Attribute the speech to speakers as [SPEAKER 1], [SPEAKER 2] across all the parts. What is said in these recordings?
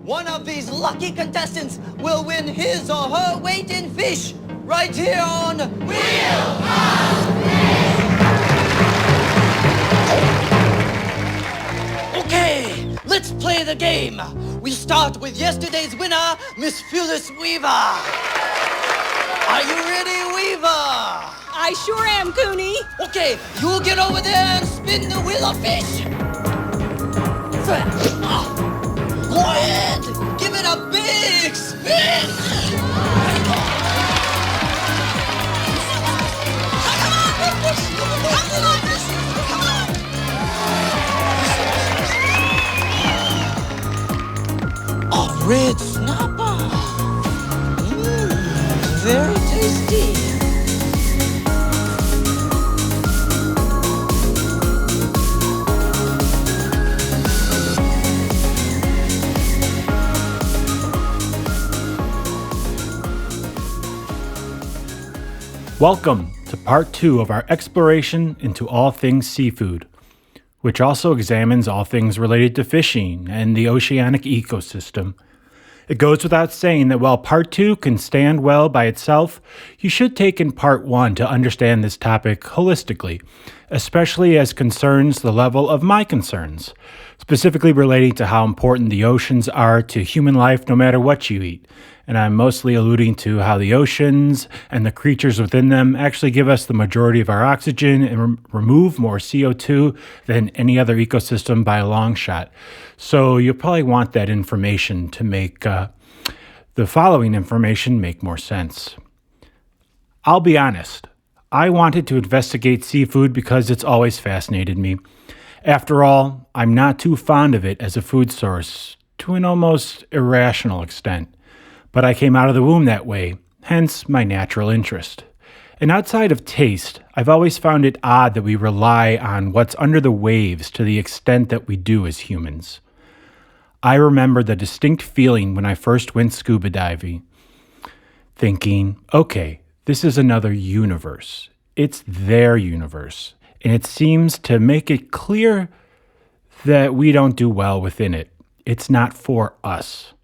[SPEAKER 1] one of these lucky contestants will win his or her weight in fish right here on Wheel of Fish! Okay, let's play the game. We start with yesterday's winner, Miss Phyllis Weaver. Are you ready, Weaver?
[SPEAKER 2] I sure am, Cooney.
[SPEAKER 1] Okay, you get over there and spin the wheel of fish. Go ahead, give it a big spin. Come on, big fish. Come on, fish. Come on. A red snapper. Very tasty.
[SPEAKER 3] Welcome to part 2 of our exploration into all things seafood, which also examines all things related to fishing and the oceanic ecosystem. It goes without saying that while part 2 can stand well by itself, you should take in part 1 to understand this topic holistically, especially as concerns the level of my concerns, specifically relating to how important the oceans are to human life no matter what you eat. And I'm mostly alluding to how the oceans and the creatures within them actually give us the majority of our oxygen and remove more CO2 than any other ecosystem by a long shot. So you'll probably want that information to make the following information make more sense. I'll be honest, I wanted to investigate seafood because it's always fascinated me. After all, I'm not too fond of it as a food source, to an almost irrational extent. But I came out of the womb that way, hence my natural interest. And outside of taste, I've always found it odd that we rely on what's under the waves to the extent that we do as humans. I remember the distinct feeling when I first went scuba diving, thinking, okay, this is another universe. It's their universe. And it seems to make it clear that we don't do well within it. It's not for us.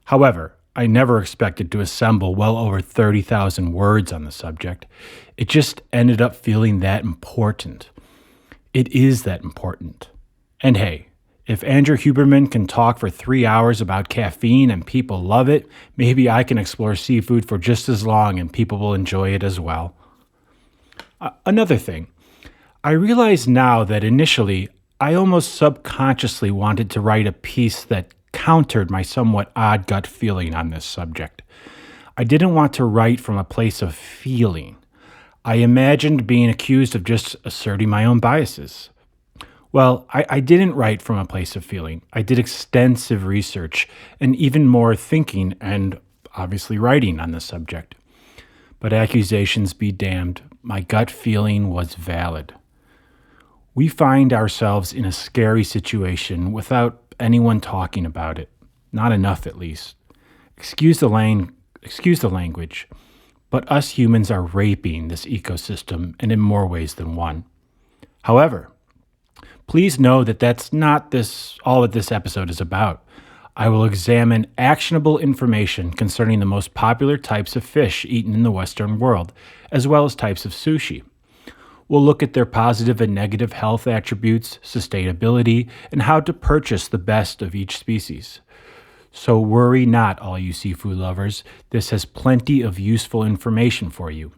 [SPEAKER 3] However, I never expected to assemble well over 30,000 words on the subject. It just ended up feeling that important. It is that important. And hey, if Andrew Huberman can talk for 3 hours about caffeine and people love it, maybe I can explore seafood for just as long and people will enjoy it as well. Another thing, I realize now that initially I almost subconsciously wanted to write a piece that countered my somewhat odd gut feeling on this subject. I didn't want to write from a place of feeling. I imagined being accused of just asserting my own biases. Well, I didn't write from a place of feeling. I did extensive research and even more thinking and obviously writing on the subject. But accusations be damned, my gut feeling was valid. We find ourselves in a scary situation without anyone talking about it. Not enough, at least. Excuse the language, but us humans are raping this ecosystem and in more ways than one. However, please know that that's not all that this episode is about. I will examine actionable information concerning the most popular types of fish eaten in the Western world, as well as types of sushi. We'll look at their positive and negative health attributes, sustainability, and how to purchase the best of each species. So worry not, all you seafood lovers. This has plenty of useful information for you.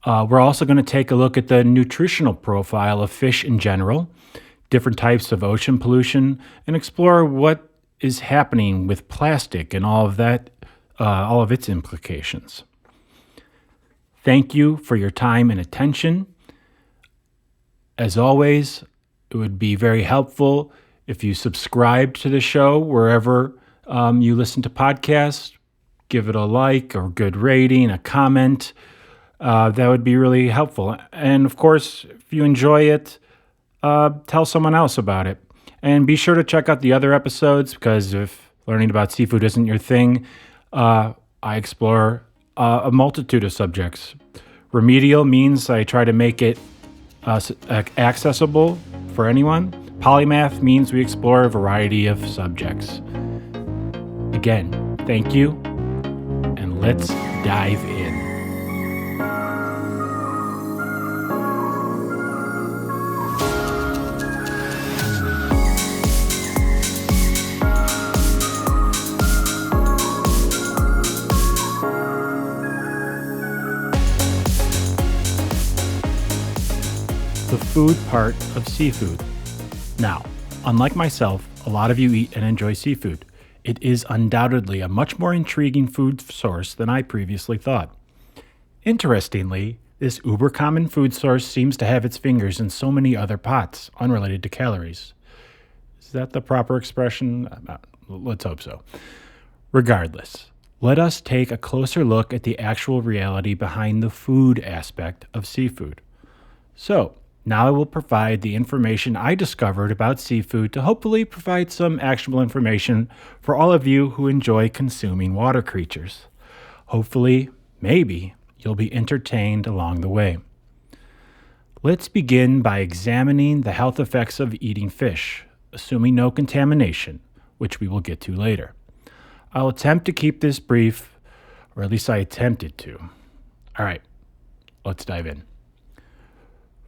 [SPEAKER 3] We're also going to take a look at the nutritional profile of fish in general, different types of ocean pollution, and explore what is happening with plastic and all of its implications. Thank you for your time and attention. As always, it would be very helpful if you subscribed to the show wherever you listen to podcasts. Give it a like or good rating, a comment. That would be really helpful. And of course, if you enjoy it, tell someone else about it. And be sure to check out the other episodes because if learning about seafood isn't your thing, I explore a multitude of subjects. Remedial means I try to make it accessible for anyone. Polymath means we explore a variety of subjects. Again, thank you, and let's dive in. The food part of seafood. Now, unlike myself, a lot of you eat and enjoy seafood. It is undoubtedly a much more intriguing food source than I previously thought. Interestingly, this uber-common food source seems to have its fingers in so many other pots, unrelated to calories. Is that the proper expression? Let's hope so. Regardless, let us take a closer look at the actual reality behind the food aspect of seafood. So, now I will provide the information I discovered about seafood to hopefully provide some actionable information for all of you who enjoy consuming water creatures. Hopefully, maybe, you'll be entertained along the way. Let's begin by examining the health effects of eating fish, assuming no contamination, which we will get to later. I'll attempt to keep this brief, or at least I attempted to. All right, let's dive in.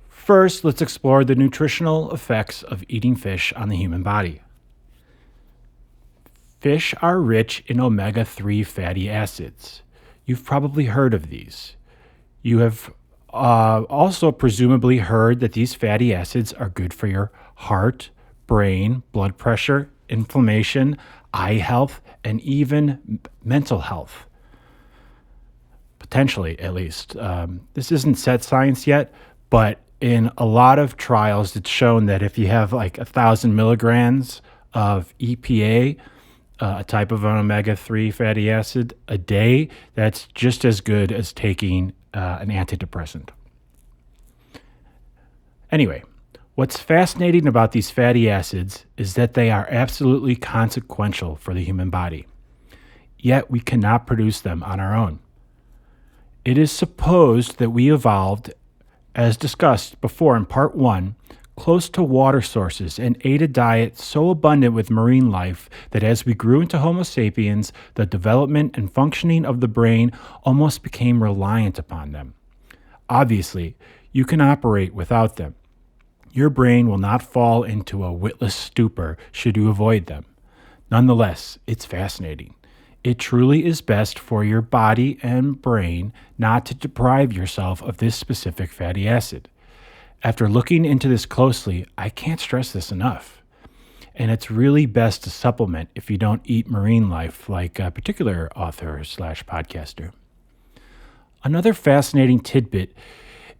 [SPEAKER 3] First, let's explore the nutritional effects of eating fish on the human body. Fish are rich in omega-3 fatty acids. You've probably heard of these. You have also presumably heard that these fatty acids are good for your heart, brain, blood pressure, inflammation, eye health, and even mental health. Potentially, at least. This isn't set science yet, but in a lot of trials, it's shown that if you have like 1,000 milligrams of EPA, a type of an omega-3 fatty acid, a day, that's just as good as taking an antidepressant. Anyway, what's fascinating about these fatty acids is that they are absolutely consequential for the human body. Yet we cannot produce them on our own. It is supposed that we evolved, as discussed before in part 1, close to water sources and ate a diet so abundant with marine life that as we grew into Homo sapiens, the development and functioning of the brain almost became reliant upon them. Obviously, you can operate without them. Your brain will not fall into a witless stupor should you avoid them. Nonetheless, it's fascinating. It truly is best for your body and brain not to deprive yourself of this specific fatty acid. After looking into this closely, I can't stress this enough. And it's really best to supplement if you don't eat marine life, like a particular author/podcaster. Another fascinating tidbit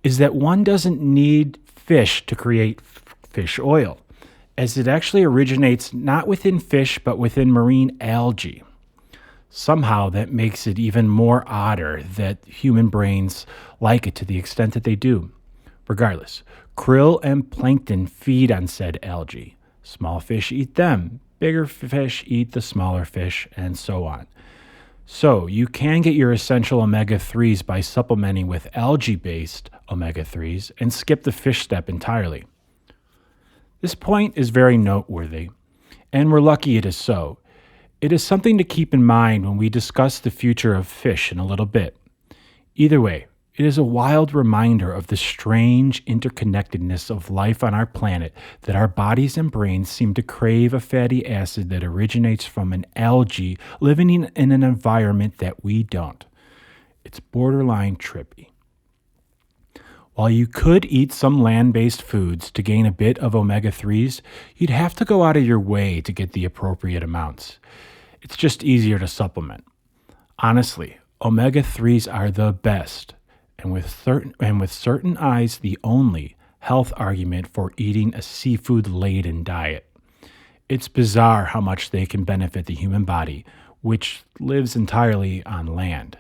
[SPEAKER 3] is that one doesn't need fish to create fish oil, as it actually originates not within fish but within marine algae. Somehow that makes it even more odder that human brains like it to the extent that they do. Regardless, krill and plankton feed on said algae. Small fish eat them, bigger fish eat the smaller fish, and so on. So you can get your essential omega-3s by supplementing with algae-based omega-3s and skip the fish step entirely. This point is very noteworthy, and we're lucky it is so. It is something to keep in mind when we discuss the future of fish in a little bit. Either way, it is a wild reminder of the strange interconnectedness of life on our planet that our bodies and brains seem to crave a fatty acid that originates from an algae living in an environment that we don't. It's borderline trippy. While you could eat some land-based foods to gain a bit of omega-3s, you'd have to go out of your way to get the appropriate amounts. It's just easier to supplement. Honestly, omega-3s are the best, and with certain eyes, the only health argument for eating a seafood-laden diet. It's bizarre how much they can benefit the human body, which lives entirely on land.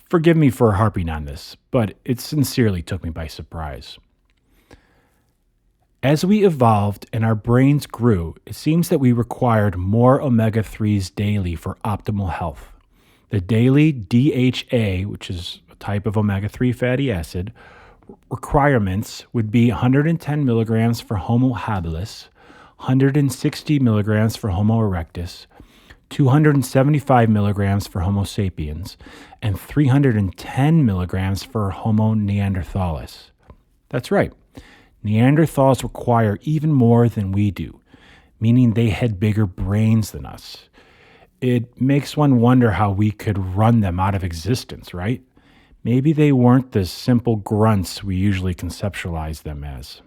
[SPEAKER 3] Forgive me for harping on this, but it sincerely took me by surprise. As we evolved and our brains grew, it seems that we required more omega-3s daily for optimal health. The daily DHA, which is a type of omega-3 fatty acid, requirements would be 110 milligrams for Homo habilis, 160 milligrams for Homo erectus, 275 milligrams for Homo sapiens, and 310 milligrams for Homo neanderthalis. That's right. Neanderthals require even more than we do, meaning they had bigger brains than us. It makes one wonder how we could run them out of existence, right? Maybe they weren't the simple grunts we usually conceptualize them as.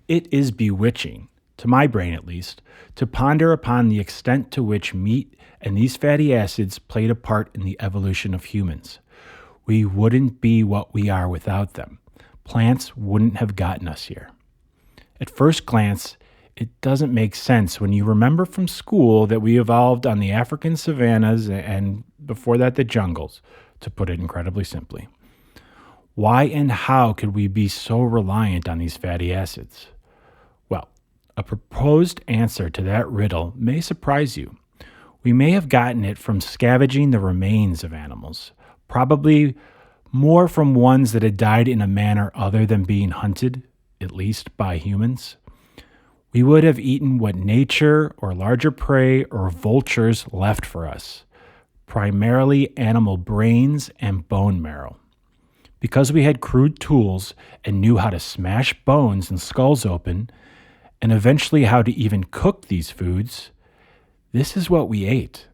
[SPEAKER 3] It is bewitching, to my brain at least, to ponder upon the extent to which meat and these fatty acids played a part in the evolution of humans. We wouldn't be what we are without them. Plants wouldn't have gotten us here. At first glance, it doesn't make sense when you remember from school that we evolved on the African savannas and before that the jungles, to put it incredibly simply. Why and how could we be so reliant on these fatty acids? Well, a proposed answer to that riddle may surprise you. We may have gotten it from scavenging the remains of animals, probably more from ones that had died in a manner other than being hunted, at least by humans. We would have eaten what nature or larger prey or vultures left for us, primarily animal brains and bone marrow. Because we had crude tools and knew how to smash bones and skulls open, and eventually how to even cook these foods, this is what we ate.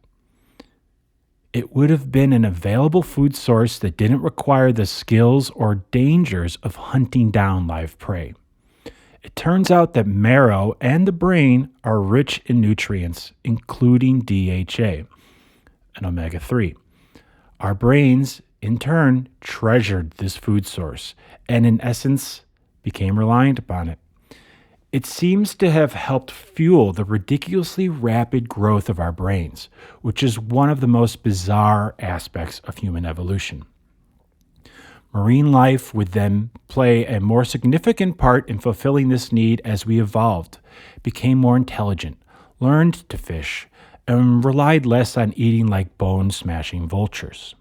[SPEAKER 3] It would have been an available food source that didn't require the skills or dangers of hunting down live prey. It turns out that marrow and the brain are rich in nutrients, including DHA, an omega-3. Our brains, in turn, treasured this food source and, in essence, became reliant upon it. It seems to have helped fuel the ridiculously rapid growth of our brains, which is one of the most bizarre aspects of human evolution. Marine life would then play a more significant part in fulfilling this need as we evolved, became more intelligent, learned to fish, and relied less on eating like bone-smashing vultures.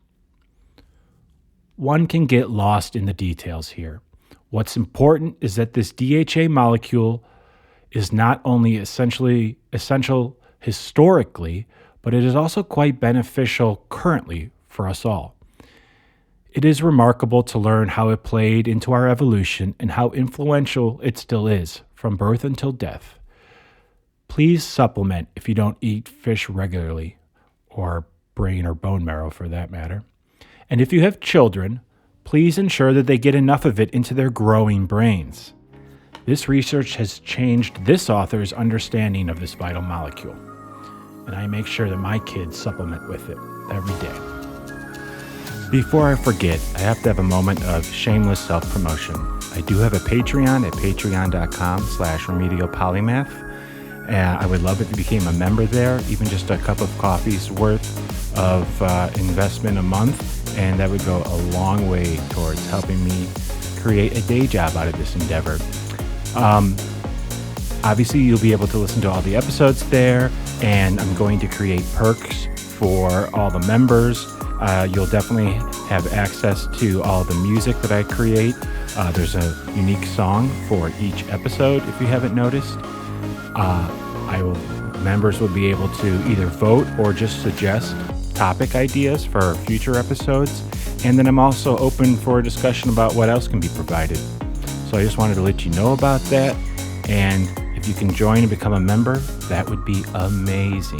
[SPEAKER 3] One can get lost in the details here. What's important is that this DHA molecule is not only essential historically, but it is also quite beneficial currently for us all. It is remarkable to learn how it played into our evolution and how influential it still is, from birth until death. Please supplement if you don't eat fish regularly, or brain or bone marrow for that matter. And if you have children, please ensure that they get enough of it into their growing brains. This research has changed this author's understanding of this vital molecule, and I make sure that my kids supplement with it every day. Before I forget, I have to have a moment of shameless self-promotion. I do have a Patreon at patreon.com/remedialpolymath. I would love if you became a member there, even just a cup of coffee's worth of investment a month, and that would go a long way towards helping me create a day job out of this endeavor. Obviously, you'll be able to listen to all the episodes there, and I'm going to create perks for all the members. You'll definitely have access to all the music that I create. There's a unique song for each episode, if you haven't noticed. Members will be able to either vote or just suggest topic ideas for future episodes. And then I'm also open for a discussion about what else can be provided. So I just wanted to let you know about that. And if you can join and become a member, that would be amazing.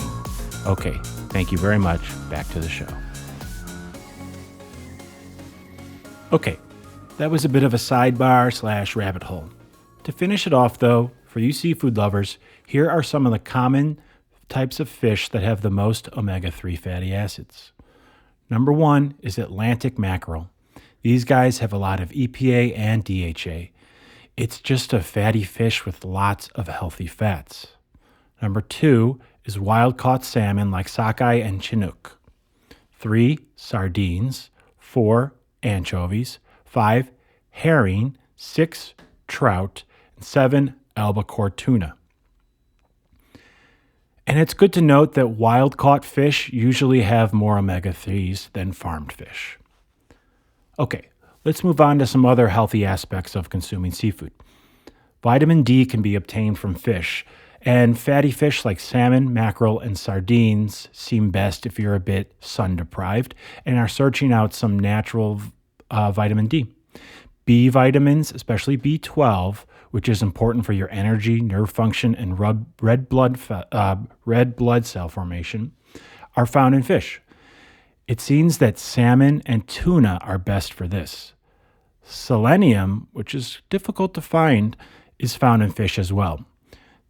[SPEAKER 3] Okay, thank you very much. Back to the show. Okay, that was a bit of a sidebar/rabbit hole. To finish it off though, for you seafood lovers, here are some of the common types of fish that have the most omega-3 fatty acids. Number 1 is Atlantic mackerel. These guys have a lot of EPA and DHA. It's just a fatty fish with lots of healthy fats. Number 2 is wild-caught salmon like sockeye and chinook. 3, sardines. 4, anchovies. 5, herring. 6, trout. And 7, albacore tuna. And it's good to note that wild-caught fish usually have more omega-3s than farmed fish. Okay, let's move on to some other healthy aspects of consuming seafood. Vitamin D can be obtained from fish, And fatty fish like salmon, mackerel, and sardines seem best if you're a bit sun deprived and are searching out some natural vitamin D. B vitamins, especially B12, which is important for your energy, nerve function, and red blood cell formation, are found in fish. It seems that salmon and tuna are best for this. Selenium, which is difficult to find, is found in fish as well.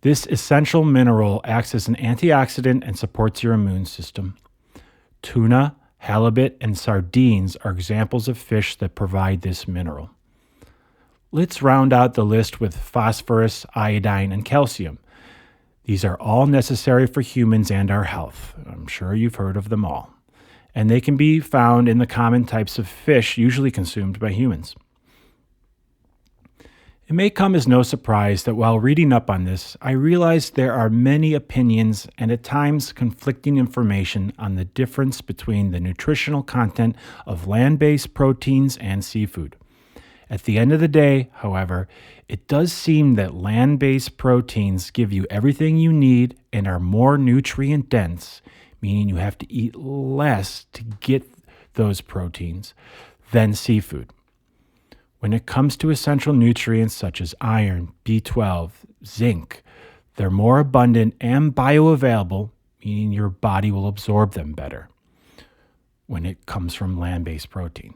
[SPEAKER 3] This essential mineral acts as an antioxidant and supports your immune system. Tuna, halibut, and sardines are examples of fish that provide this mineral. Let's round out the list with phosphorus, iodine, and calcium. These are all necessary for humans and our health. I'm sure you've heard of them all. And they can be found in the common types of fish usually consumed by humans. It may come as no surprise that while reading up on this, I realized there are many opinions and at times conflicting information on the difference between the nutritional content of land-based proteins and seafood. At the end of the day, however, it does seem that land-based proteins give you everything you need and are more nutrient dense, meaning you have to eat less to get those proteins, than seafood. When it comes to essential nutrients such as iron, B12, zinc, they're more abundant and bioavailable, meaning your body will absorb them better when it comes from land-based protein.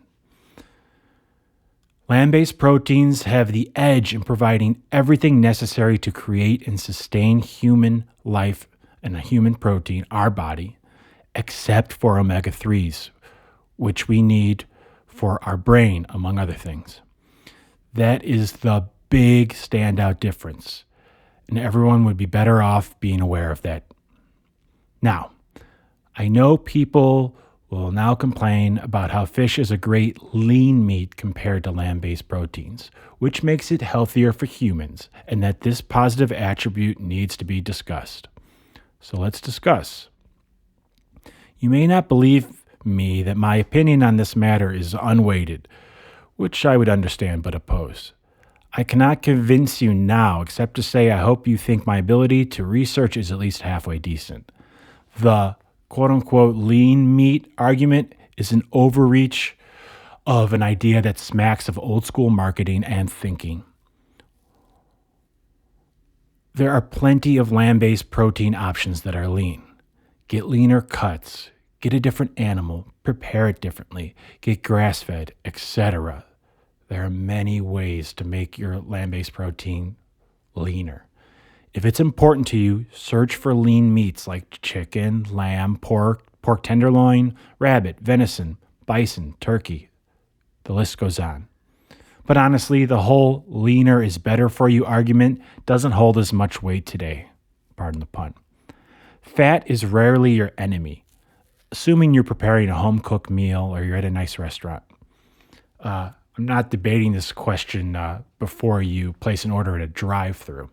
[SPEAKER 3] Land-based proteins have the edge in providing everything necessary to create and sustain human life and a human protein, our body, except for omega-3s, which we need for our brain, among other things. That is the big standout difference, and everyone would be better off being aware of that. Now, I know people will now complain about how fish is a great lean meat compared to land-based proteins, which makes it healthier for humans, and that this positive attribute needs to be discussed. So let's discuss. You may not believe me that my opinion on this matter is unweighted, which I would understand but oppose. I cannot convince you now, except to say I hope you think my ability to research is at least halfway decent. The quote-unquote lean meat argument is an overreach of an idea that smacks of old-school marketing and thinking. There are plenty of land-based protein options that are lean. Get leaner cuts, get a different animal, prepare it differently, get grass-fed, etc. There are many ways to make your land-based protein leaner. If it's important to you, search for lean meats like chicken, lamb, pork tenderloin, rabbit, venison, bison, turkey. The list goes on. But honestly, the whole leaner is better for you argument doesn't hold as much weight today. Pardon the pun. Fat is rarely your enemy, assuming you're preparing a home-cooked meal or you're at a nice restaurant. I'm not debating this question before you place an order at a drive-thru.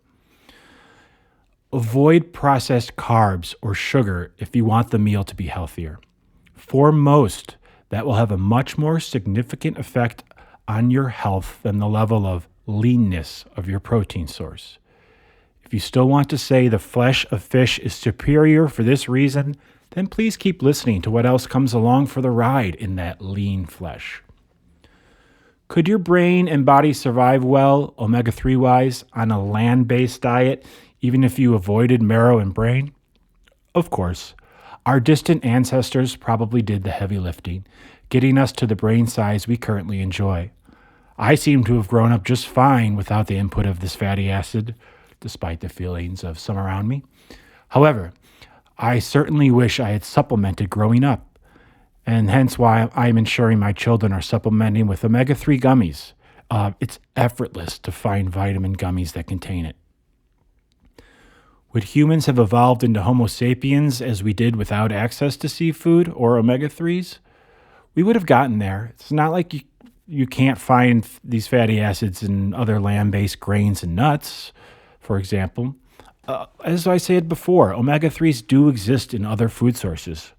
[SPEAKER 3] Avoid processed carbs or sugar if you want the meal to be healthier. For most, that will have a much more significant effect on your health than the level of leanness of your protein source. If you still want to say the flesh of fish is superior for this reason, then please keep listening to what else comes along for the ride in that lean flesh. Could your brain and body survive well, omega-3 wise, on a land-based diet, even if you avoided marrow and brain? Of course. Our distant ancestors probably did the heavy lifting, getting us to the brain size we currently enjoy. I seem to have grown up just fine without the input of this fatty acid, despite the feelings of some around me. However, I certainly wish I had supplemented growing up, and hence why I'm ensuring my children are supplementing with omega-3 gummies. It's effortless to find vitamin gummies that contain it. Would humans have evolved into Homo sapiens as we did without access to seafood or omega-3s? We would have gotten there. It's not like you can't find these fatty acids in other land-based grains and nuts, for example. As I said before, omega-3s do exist in other food sources.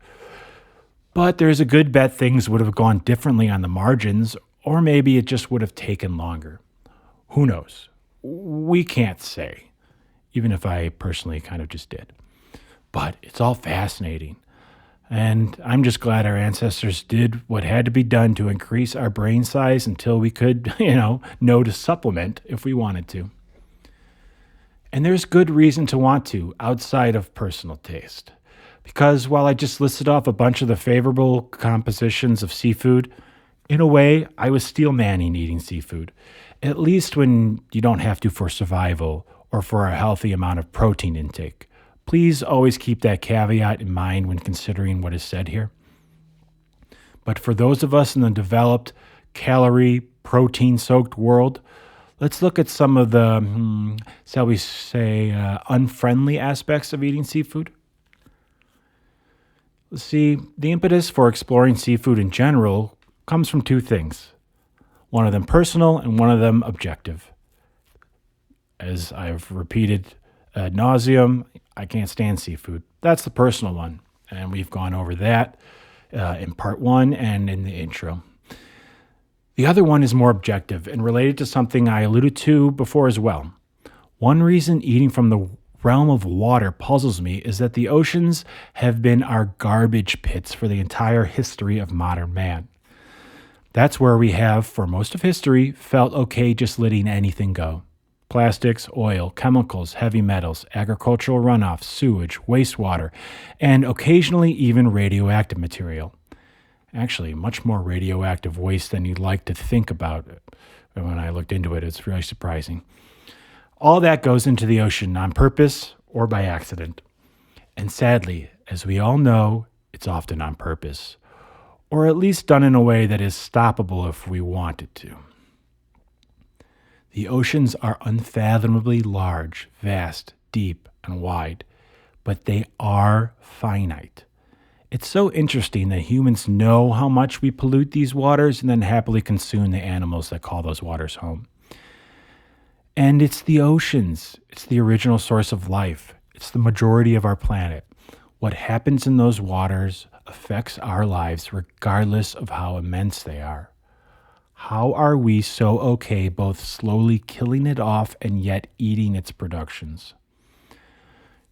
[SPEAKER 3] But there's a good bet things would have gone differently on the margins, or maybe it just would have taken longer. Who knows? We can't say. even if I personally kind of just did. But it's all fascinating. And I'm just glad our ancestors did what had to be done to increase our brain size until we could, know to supplement if we wanted to. And there's good reason to want to, outside of personal taste. Because while I just listed off a bunch of the favorable compositions of seafood, in a way, I was steel manning eating seafood, at least when you don't have to for survival or for a healthy amount of protein intake. Please always keep that caveat in mind when considering what is said here. But for those of us in the developed, calorie, protein-soaked world, let's look at some of the, shall we say, unfriendly aspects of eating seafood. See, the impetus for exploring seafood in general comes from two things. One of them personal and one of them objective. As I've repeated ad nauseum, I can't stand seafood. That's the personal one. And we've gone over that in part 1 and in the intro. The other one is more objective and related to something I alluded to before as well. One reason eating from the realm of water puzzles me is that the oceans have been our garbage pits for the entire history of modern man. That's where we have, for most of history, felt okay just letting anything go. Plastics, oil, chemicals, heavy metals, agricultural runoff, sewage, wastewater, and occasionally even radioactive material. Actually, much more radioactive waste than you'd like to think about. When I looked into it, it's really surprising. All that goes into the ocean on purpose or by accident. And sadly, as we all know, it's often on purpose, or at least done in a way that is stoppable if we wanted to. The oceans are unfathomably large, vast, deep, and wide, but they are finite. It's so interesting that humans know how much we pollute these waters and then happily consume the animals that call those waters home. And it's the oceans. It's the original source of life. It's the majority of our planet. What happens in those waters affects our lives regardless of how immense they are. How are we so okay both slowly killing it off and yet eating its productions?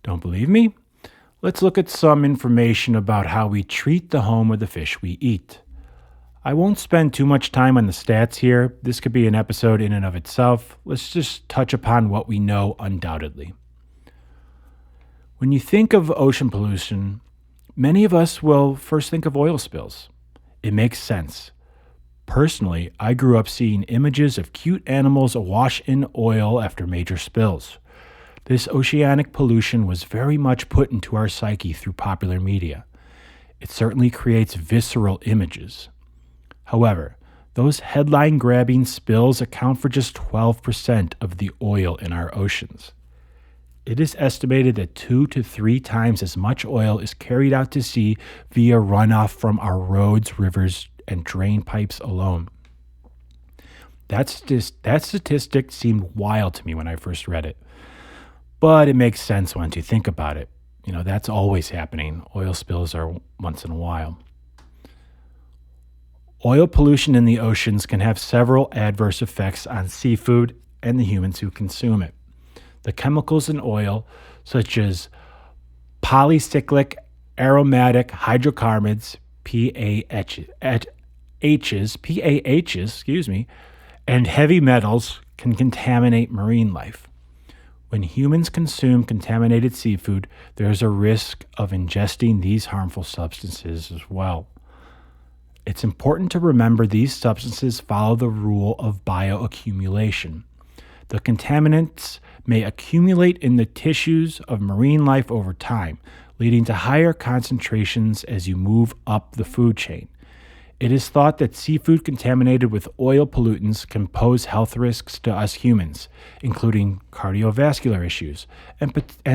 [SPEAKER 3] Don't believe me? Let's look at some information about how we treat the home of the fish we eat. I won't spend too much time on the stats here. This could be an episode in and of itself. Let's just touch upon what we know undoubtedly. When you think of ocean pollution, many of us will first think of oil spills. It makes sense. Personally, I grew up seeing images of cute animals awash in oil after major spills. This oceanic pollution was very much put into our psyche through popular media. It certainly creates visceral images. However, those headline-grabbing spills account for just 12% of the oil in our oceans. It is estimated that 2 to 3 times as much oil is carried out to sea via runoff from our roads, rivers, and drain pipes alone. That statistic seemed wild to me when I first read it. But it makes sense once you think about it. That's always happening. Oil spills are once in a while. Oil pollution in the oceans can have several adverse effects on seafood and the humans who consume it. The chemicals in oil, such as polycyclic aromatic hydrocarbons, PAHs, and heavy metals can contaminate marine life. When humans consume contaminated seafood, there is a risk of ingesting these harmful substances as well. It's important to remember these substances follow the rule of bioaccumulation. The contaminants may accumulate in the tissues of marine life over time, leading to higher concentrations as you move up the food chain. It is thought that seafood contaminated with oil pollutants can pose health risks to us humans, including cardiovascular issues and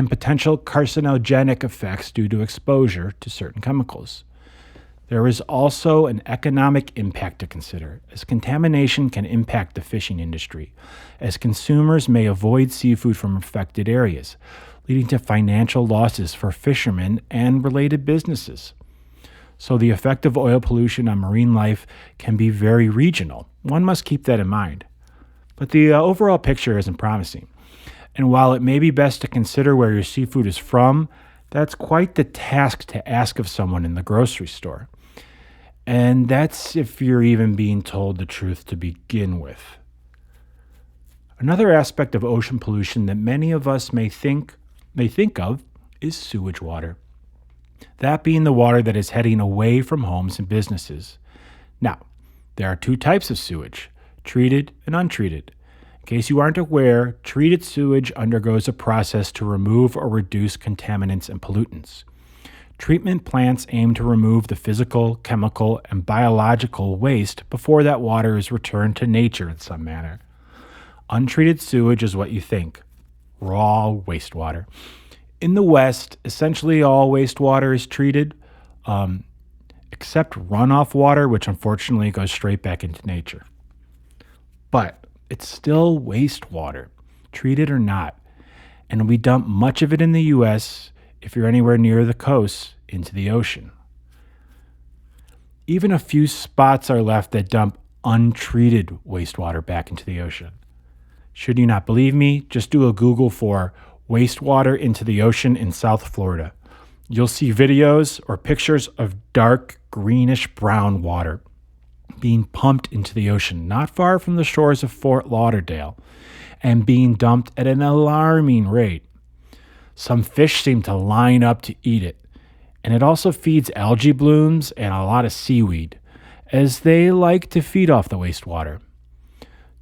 [SPEAKER 3] potential carcinogenic effects due to exposure to certain chemicals. There is also an economic impact to consider, as contamination can impact the fishing industry, as consumers may avoid seafood from affected areas, leading to financial losses for fishermen and related businesses. So the effect of oil pollution on marine life can be very regional. One must keep that in mind. But the overall picture isn't promising. And while it may be best to consider where your seafood is from, that's quite the task to ask of someone in the grocery store. And that's if you're even being told the truth to begin with. Another aspect of ocean pollution that many of us may think of is sewage water. That being the water that is heading away from homes and businesses. Now, there are two types of sewage, treated and untreated. In case you aren't aware, treated sewage undergoes a process to remove or reduce contaminants and pollutants. Treatment plants aim to remove the physical, chemical, and biological waste before that water is returned to nature in some manner. Untreated sewage is what you think, raw wastewater. In the West, essentially all wastewater is treated, except runoff water, which unfortunately goes straight back into nature. But it's still wastewater, treated or not, and we dump much of it in the U.S., if you're anywhere near the coast, into the ocean. Even a few spots are left that dump untreated wastewater back into the ocean. Should you not believe me, just do a Google for wastewater into the ocean in South Florida. You'll see videos or pictures of dark greenish brown water being pumped into the ocean not far from the shores of Fort Lauderdale and being dumped at an alarming rate. Some fish seem to line up to eat it, and it also feeds algae blooms and a lot of seaweed, as they like to feed off the wastewater.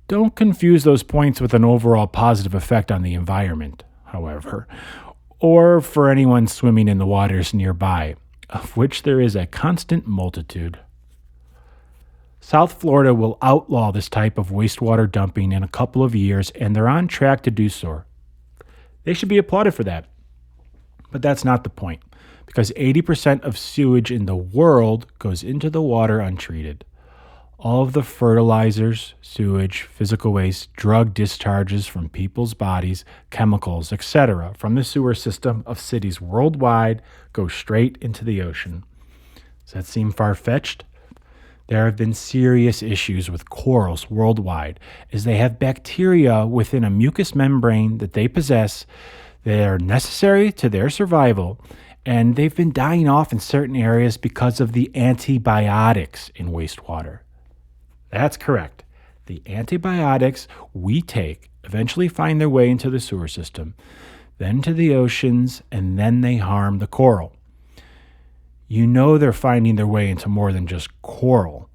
[SPEAKER 3] Don't confuse those points with an overall positive effect on the environment, however, or for anyone swimming in the waters nearby, of which there is a constant multitude. South Florida will outlaw this type of wastewater dumping in a couple of years, and they're on track to do so. They should be applauded for that. But that's not the point, because 80% of sewage in the world goes into the water untreated. All of the fertilizers, sewage, physical waste, drug discharges from people's bodies, chemicals, etc., from the sewer system of cities worldwide go straight into the ocean. Does that seem far-fetched? There have been serious issues with corals worldwide, as they have bacteria within a mucous membrane that they possess that are necessary to their survival, and they've been dying off in certain areas because of the antibiotics in wastewater. That's correct. The antibiotics we take eventually find their way into the sewer system, then to the oceans, and then they harm the coral. You know they're finding their way into more than just coral.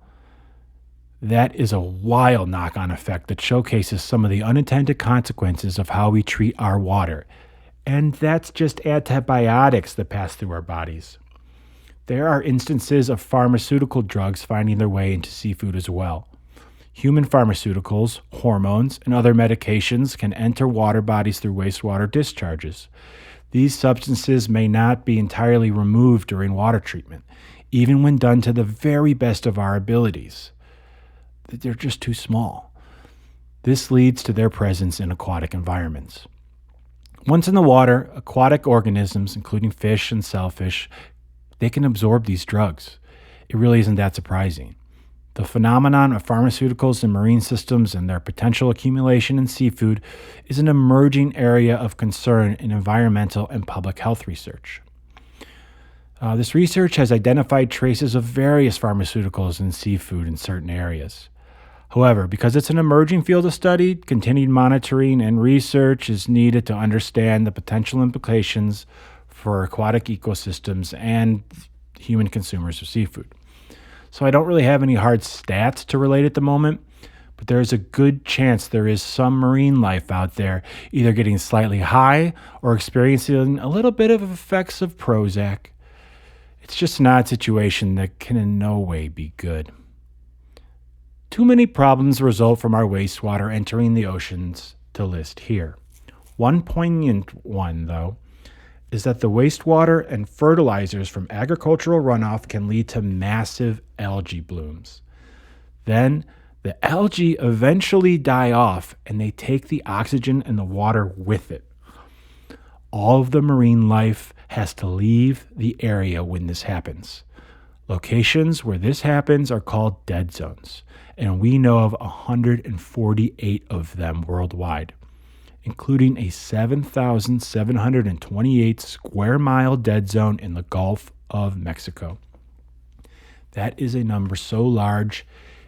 [SPEAKER 3] That is a wild knock-on effect that showcases some of the unintended consequences of how we treat our water. And that's just antibiotics that pass through our bodies. There are instances of pharmaceutical drugs finding their way into seafood as well. Human pharmaceuticals, hormones, and other medications can enter water bodies through wastewater discharges. These substances may not be entirely removed during water treatment, even when done to the very best of our abilities. They're just too small. This leads to their presence in aquatic environments. Once in the water, aquatic organisms, including fish and shellfish, they can absorb these drugs. It really isn't that surprising. The phenomenon of pharmaceuticals in marine systems and their potential accumulation in seafood is an emerging area of concern in environmental and public health research. This research has identified traces of various pharmaceuticals in seafood in certain areas. However, because it's an emerging field of study, continued monitoring and research is needed to understand the potential implications for aquatic ecosystems and human consumers of seafood. So I don't really have any hard stats to relate at the moment, but there's a good chance there is some marine life out there either getting slightly high or experiencing a little bit of effects of Prozac. It's just an odd situation that can in no way be good. Too many problems result from our wastewater entering the oceans to list here. One poignant one, though, is that the wastewater and fertilizers from agricultural runoff can lead to massive algae blooms. Then the algae eventually die off and they take the oxygen and the water with it. All of the marine life has to leave the area when this happens. Locations where this happens are called dead zones, and we know of 148 of them worldwide, including a 7,728 square mile dead zone in the Gulf of Mexico. That is a number so large,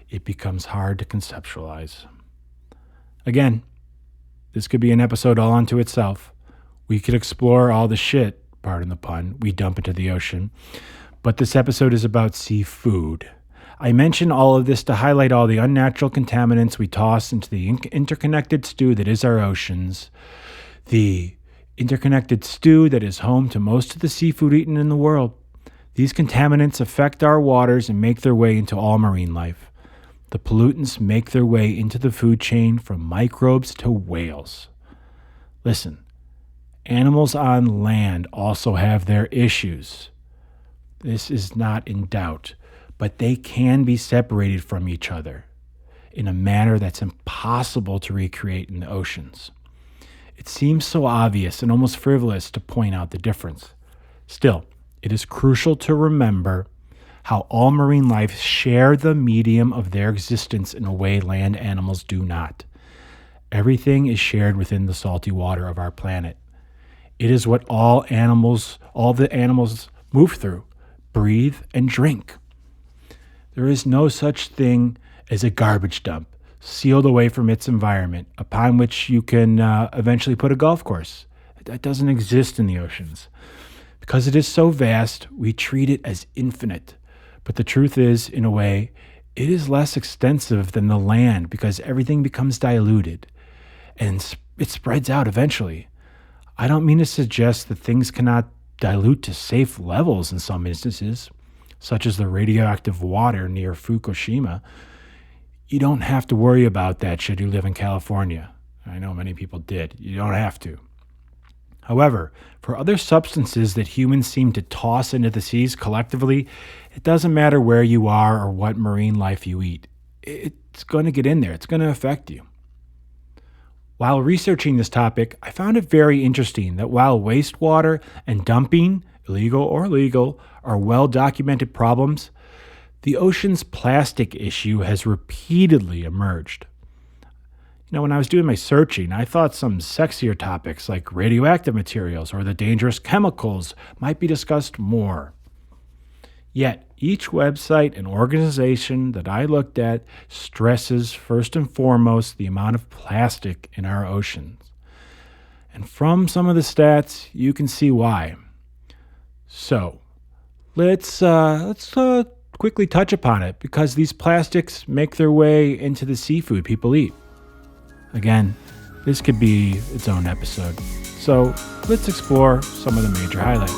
[SPEAKER 3] it becomes hard to conceptualize. Again, this could be an episode all unto itself. We could explore all the shit, pardon the pun, we dump into the ocean. But this episode is about seafood. I mention all of this to highlight all the unnatural contaminants we toss into the interconnected stew that is our oceans. The interconnected stew that is home to most of the seafood eaten in the world. These contaminants affect our waters and make their way into all marine life. The pollutants make their way into the food chain from microbes to whales. Listen, animals on land also have their issues. This is not in doubt, but they can be separated from each other in a manner that's impossible to recreate in the oceans. It seems so obvious and almost frivolous to point out the difference. Still, it is crucial to remember how all marine life share the medium of their existence in a way land animals do not. Everything is shared within the salty water of our planet. It is what all the animals move through, breathe, and drink. There is no such thing as a garbage dump sealed away from its environment upon which you can eventually put a golf course. That doesn't exist in the oceans. Because it is so vast, we treat it as infinite. But the truth is, in a way, it is less extensive than the land because everything becomes diluted and it spreads out eventually. I don't mean to suggest that things cannot dilute to safe levels in some instances, such as the radioactive water near Fukushima. You don't have to worry about that should you live in California. I know many people did. You don't have to. However, for other substances that humans seem to toss into the seas collectively, it doesn't matter where you are or what marine life you eat. It's going to get in there. It's going to affect you. While researching this topic, I found it very interesting that while wastewater and dumping, illegal or legal, are well-documented problems, the ocean's plastic issue has repeatedly emerged. When I was doing my searching, I thought some sexier topics like radioactive materials or the dangerous chemicals might be discussed more. Yet, each website and organization that I looked at stresses first and foremost the amount of plastic in our oceans. And from some of the stats, you can see why. So, let's quickly touch upon it because these plastics make their way into the seafood people eat. Again, this could be its own episode. So let's explore some of the major highlights.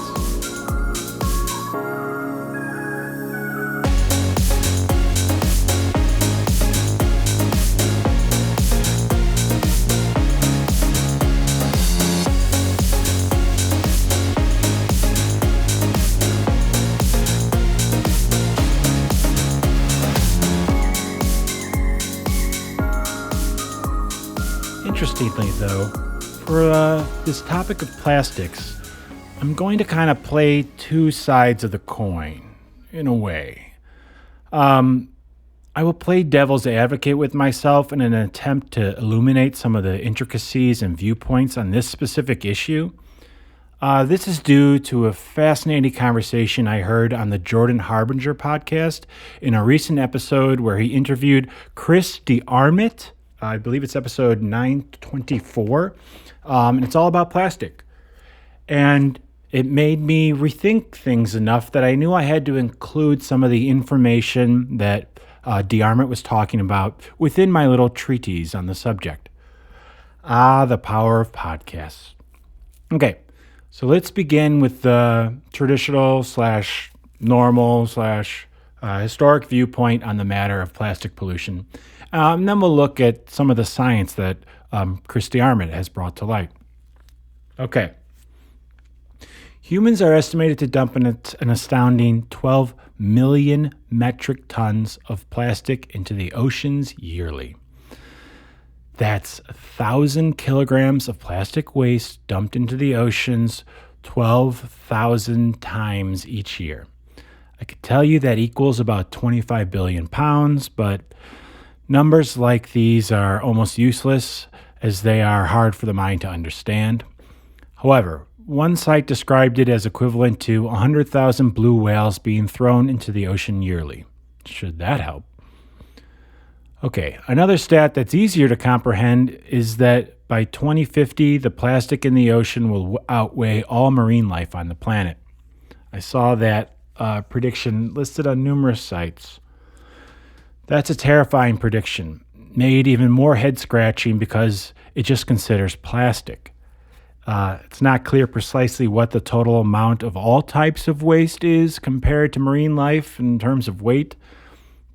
[SPEAKER 3] Interestingly, though, for this topic of plastics, I'm going to kind of play two sides of the coin, in a way. I will play devil's advocate with myself in an attempt to illuminate some of the intricacies and viewpoints on this specific issue. This is due to a fascinating conversation I heard on the Jordan Harbinger podcast in a recent episode where he interviewed Chris DeArmit. I believe it's episode 924, and it's all about plastic. And it made me rethink things enough that I knew I had to include some of the information that DeArmit was talking about within my little treatise on the subject. The power of podcasts. Okay, so let's begin with the traditional / normal / historic viewpoint on the matter of plastic pollution. And then we'll look at some of the science that Chris DeArmit has brought to light. Okay. Humans are estimated to dump an astounding 12 million metric tons of plastic into the oceans yearly. That's 1,000 kilograms of plastic waste dumped into the oceans 12,000 times each year. I could tell you that equals about 25 billion pounds, but numbers like these are almost useless as they are hard for the mind to understand. However, one site described it as equivalent to 100,000 blue whales being thrown into the ocean yearly. Should that help? Okay, another stat that's easier to comprehend is that by 2050, the plastic in the ocean will outweigh all marine life on the planet. I saw that prediction listed on numerous sites. That's a terrifying prediction, made even more head-scratching because it just considers plastic. It's not clear precisely what the total amount of all types of waste is compared to marine life in terms of weight.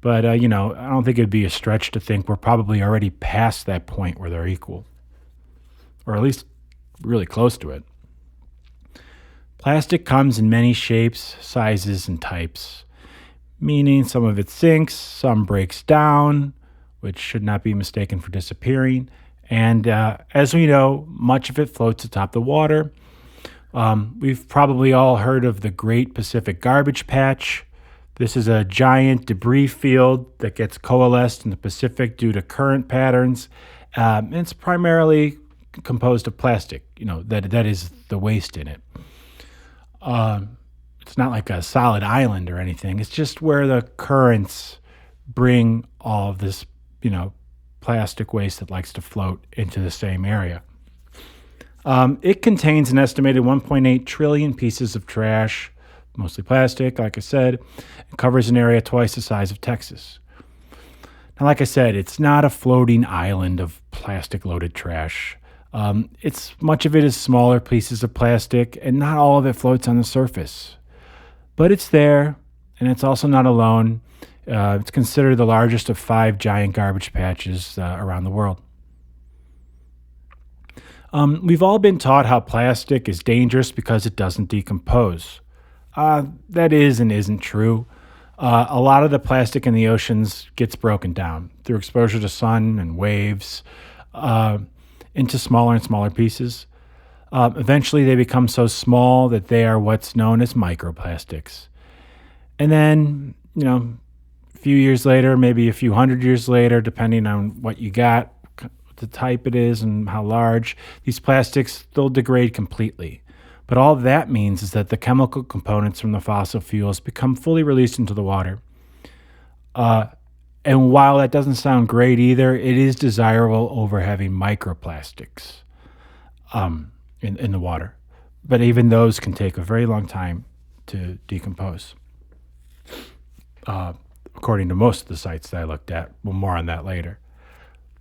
[SPEAKER 3] But, I don't think it'd be a stretch to think we're probably already past that point where they're equal. Or at least really close to it. Plastic comes in many shapes, sizes, and types, meaning some of it sinks, some breaks down, which should not be mistaken for disappearing. And as we know, much of it floats atop the water. We've probably all heard of the Great Pacific Garbage Patch. This is a giant debris field that gets coalesced in the Pacific due to current patterns. And it's primarily composed of plastic, that is the waste in it. It's not like a solid island or anything. It's just where the currents bring all of this, plastic waste that likes to float into the same area. It contains an estimated 1.8 trillion pieces of trash, mostly plastic, like I said. It covers an area twice the size of Texas. Now, like I said, it's not a floating island of plastic-loaded trash. Much of it is smaller pieces of plastic, and not all of it floats on the surface. But it's there, and it's also not alone. It's considered the largest of 5 giant garbage patches around the world. We've all been taught how plastic is dangerous because it doesn't decompose. That is and isn't true. A lot of the plastic in the oceans gets broken down through exposure to sun and waves into smaller and smaller pieces. Eventually, they become so small that they are what's known as microplastics. And then, a few years later, maybe a few hundred years later, depending on what you got, the type it is and how large, these plastics, they'll degrade completely. But all that means is that the chemical components from the fossil fuels become fully released into the water. And while that doesn't sound great either, it is desirable over having microplastics in the water. But even those can take a very long time to decompose, according to most of the sites that I looked at. Well, more on that later.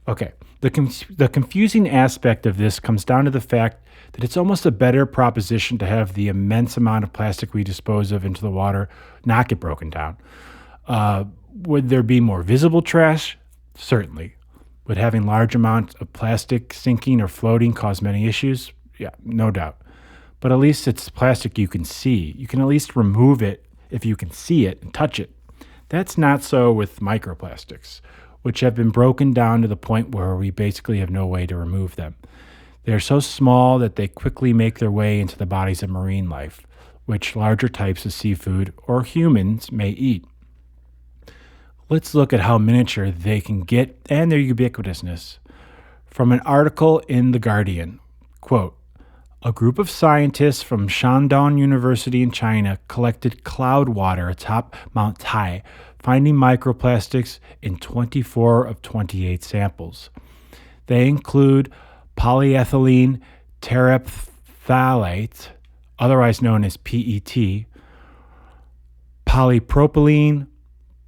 [SPEAKER 3] Okay, the confusing aspect of this comes down to the fact that it's almost a better proposition to have the immense amount of plastic we dispose of into the water not get broken down. Would there be more visible trash? Certainly. Would having large amounts of plastic sinking or floating cause many issues? Yeah, no doubt. But at least it's plastic you can see. You can at least remove it if you can see it and touch it. That's not so with microplastics, which have been broken down to the point where we basically have no way to remove them. They're so small that they quickly make their way into the bodies of marine life, which larger types of seafood or humans may eat. Let's look at how miniature they can get and their ubiquitousness. From an article in The Guardian, quote, "A group of scientists from Shandong University in China collected cloud water atop Mount Tai, finding microplastics in 24 of 28 samples. They include polyethylene terephthalate, otherwise known as PET, polypropylene,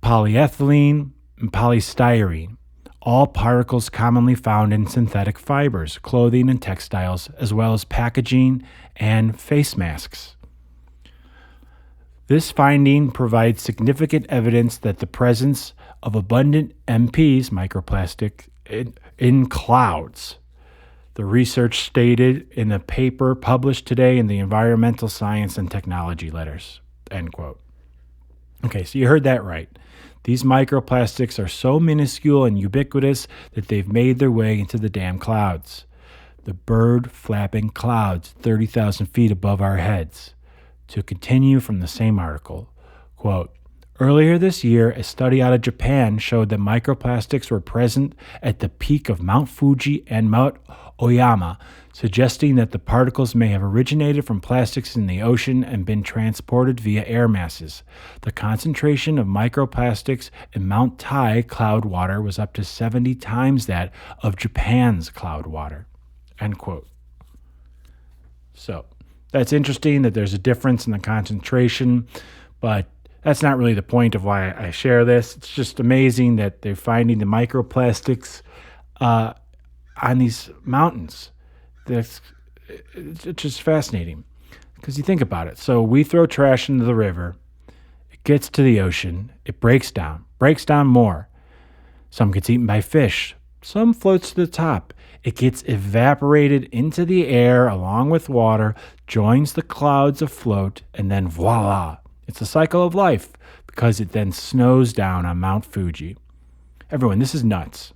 [SPEAKER 3] polyethylene, and polystyrene, all particles commonly found in synthetic fibers, clothing and textiles, as well as packaging and face masks. This finding provides significant evidence that the presence of abundant MPs, microplastic, in clouds. The research stated in a paper published today in the Environmental Science and Technology Letters," end quote. Okay, so you heard that right. These microplastics are so minuscule and ubiquitous that they've made their way into the damn clouds. The bird-flapping clouds 30,000 feet above our heads. To continue from the same article, quote, Earlier this year, a study out of Japan showed that microplastics were present at the peak of Mount Fuji and Mount Oyama, suggesting that the particles may have originated from plastics in the ocean and been transported via air masses. The concentration of microplastics in Mount Tai cloud water was up to 70 times that of Japan's cloud water. End quote. So, that's interesting that there's a difference in the concentration, but that's not really the point of why I share this. It's just amazing that they're finding the microplastics on these mountains. It's just fascinating because you think about it. So we throw trash into the river. It gets to the ocean. It breaks down more. Some gets eaten by fish. Some floats to the top. It gets evaporated into the air along with water, joins the clouds afloat, and then voila. It's a cycle of life because it then snows down on Mount Fuji. Everyone, this is nuts.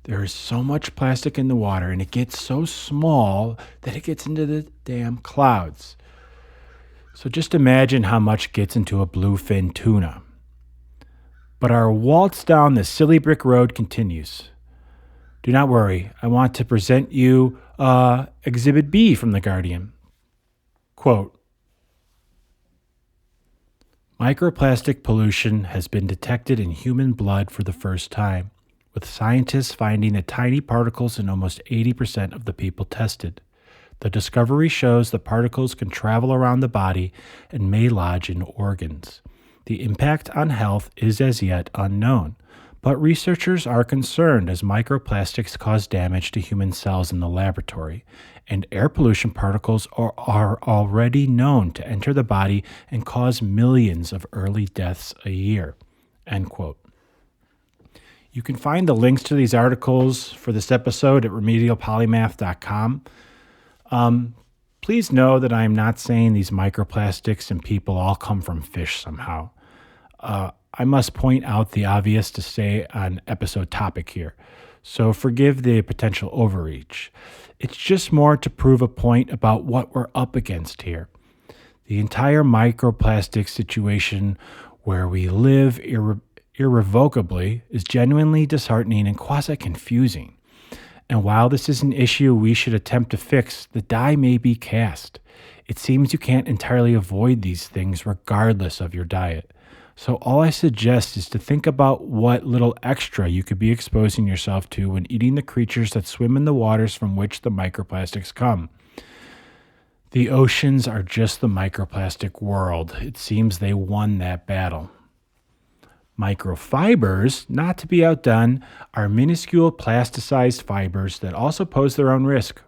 [SPEAKER 3] There is so much plastic in the water, and it gets so small that it gets into the damn clouds. So just imagine how much gets into a bluefin tuna. But our waltz down the silly brick road continues. Do not worry, I want to present you Exhibit B from The Guardian. Quote, microplastic pollution has been detected in human blood for the first time, with scientists finding the tiny particles in almost 80% of the people tested. The discovery shows the particles can travel around the body and may lodge in organs. The impact on health is as yet unknown, but researchers are concerned as microplastics cause damage to human cells in the laboratory, and air pollution particles are already known to enter the body and cause millions of early deaths a year. End quote. You can find the links to these articles for this episode at remedialpolymath.com. Please know that I am not saying these microplastics in people all come from fish somehow. I must point out the obvious to say on episode topic here, so forgive the potential overreach. It's just more to prove a point about what we're up against here. The entire microplastic situation where we live irrevocably is genuinely disheartening and quasi-confusing. And while this is an issue we should attempt to fix, the die may be cast. It seems you can't entirely avoid these things regardless of your diet. So all I suggest is to think about what little extra you could be exposing yourself to when eating the creatures that swim in the waters from which the microplastics come. The oceans are just the microplastic world. It seems they won that battle. Microfibers, not to be outdone, are minuscule plasticized fibers that also pose their own risk.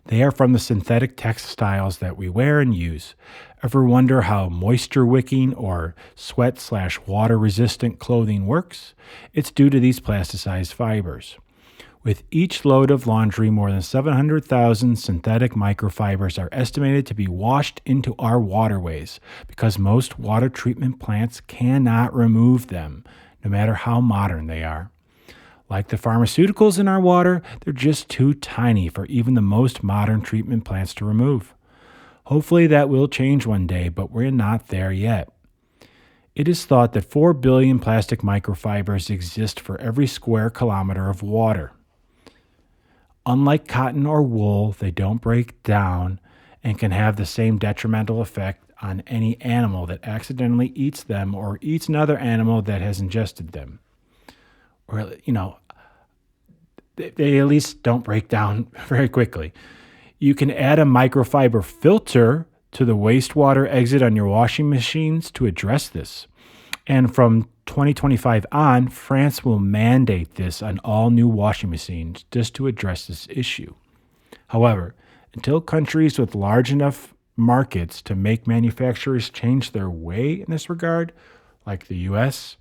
[SPEAKER 3] They are from the synthetic textiles that we wear and use. Ever wonder how moisture-wicking or sweat/water-resistant clothing works? It's due to these plasticized fibers. With each load of laundry, more than 700,000 synthetic microfibers are estimated to be washed into our waterways because most water treatment plants cannot remove them, no matter how modern they are. Like the pharmaceuticals in our water, they're just too tiny for even the most modern treatment plants to remove. Hopefully that will change one day, but we're not there yet. It is thought that 4 billion plastic microfibers exist for every square kilometer of water. Unlike cotton or wool, they don't break down and can have the same detrimental effect on any animal that accidentally eats them or eats another animal that has ingested them. Or, they at least don't break down very quickly. You can add a microfiber filter to the wastewater exit on your washing machines to address this. And from 2025 on, France will mandate this on all new washing machines just to address this issue. However, until countries with large enough markets to make manufacturers change their way in this regard, like the US,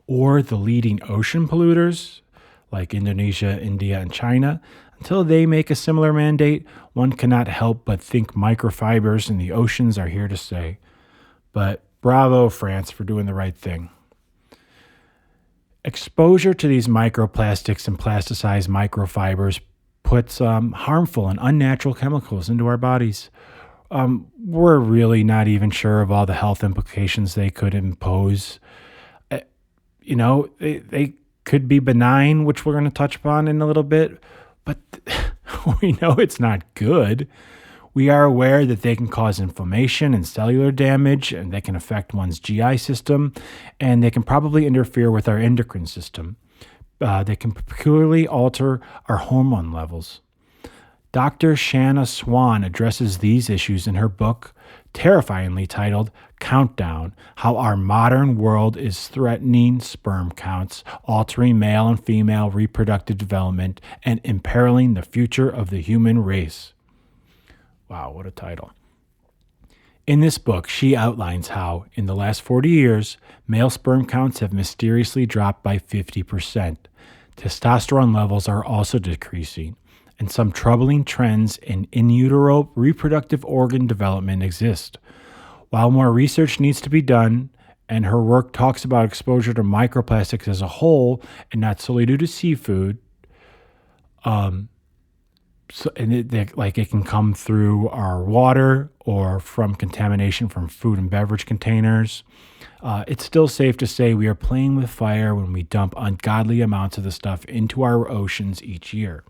[SPEAKER 3] or the leading ocean polluters, like Indonesia, India, and China, until they make a similar mandate, one cannot help but think microfibers in the oceans are here to stay. But bravo, France, for doing the right thing. Exposure to these microplastics and plasticized microfibers puts harmful and unnatural chemicals into our bodies. we're really not even sure of all the health implications they could impose. They could be benign, which we're going to touch upon in a little bit, but we know it's not good. We are aware that they can cause inflammation and cellular damage, and they can affect one's GI system, and they can probably interfere with our endocrine system. They can peculiarly alter our hormone levels. Dr. Shanna Swan addresses these issues in her book, terrifyingly titled Countdown: How Our Modern World is Threatening Sperm Counts, Altering Male and Female Reproductive Development, and Imperiling the Future of the Human Race. Wow, what a title. In this book, she outlines how, in the last 40 years, male sperm counts have mysteriously dropped by 50%. Testosterone levels are also decreasing, and some troubling trends in utero reproductive organ development exist. While more research needs to be done, and her work talks about exposure to microplastics as a whole and not solely due to seafood, it can come through our water or from contamination from food and beverage containers. It's still safe to say we are playing with fire when we dump ungodly amounts of the stuff into our oceans each year.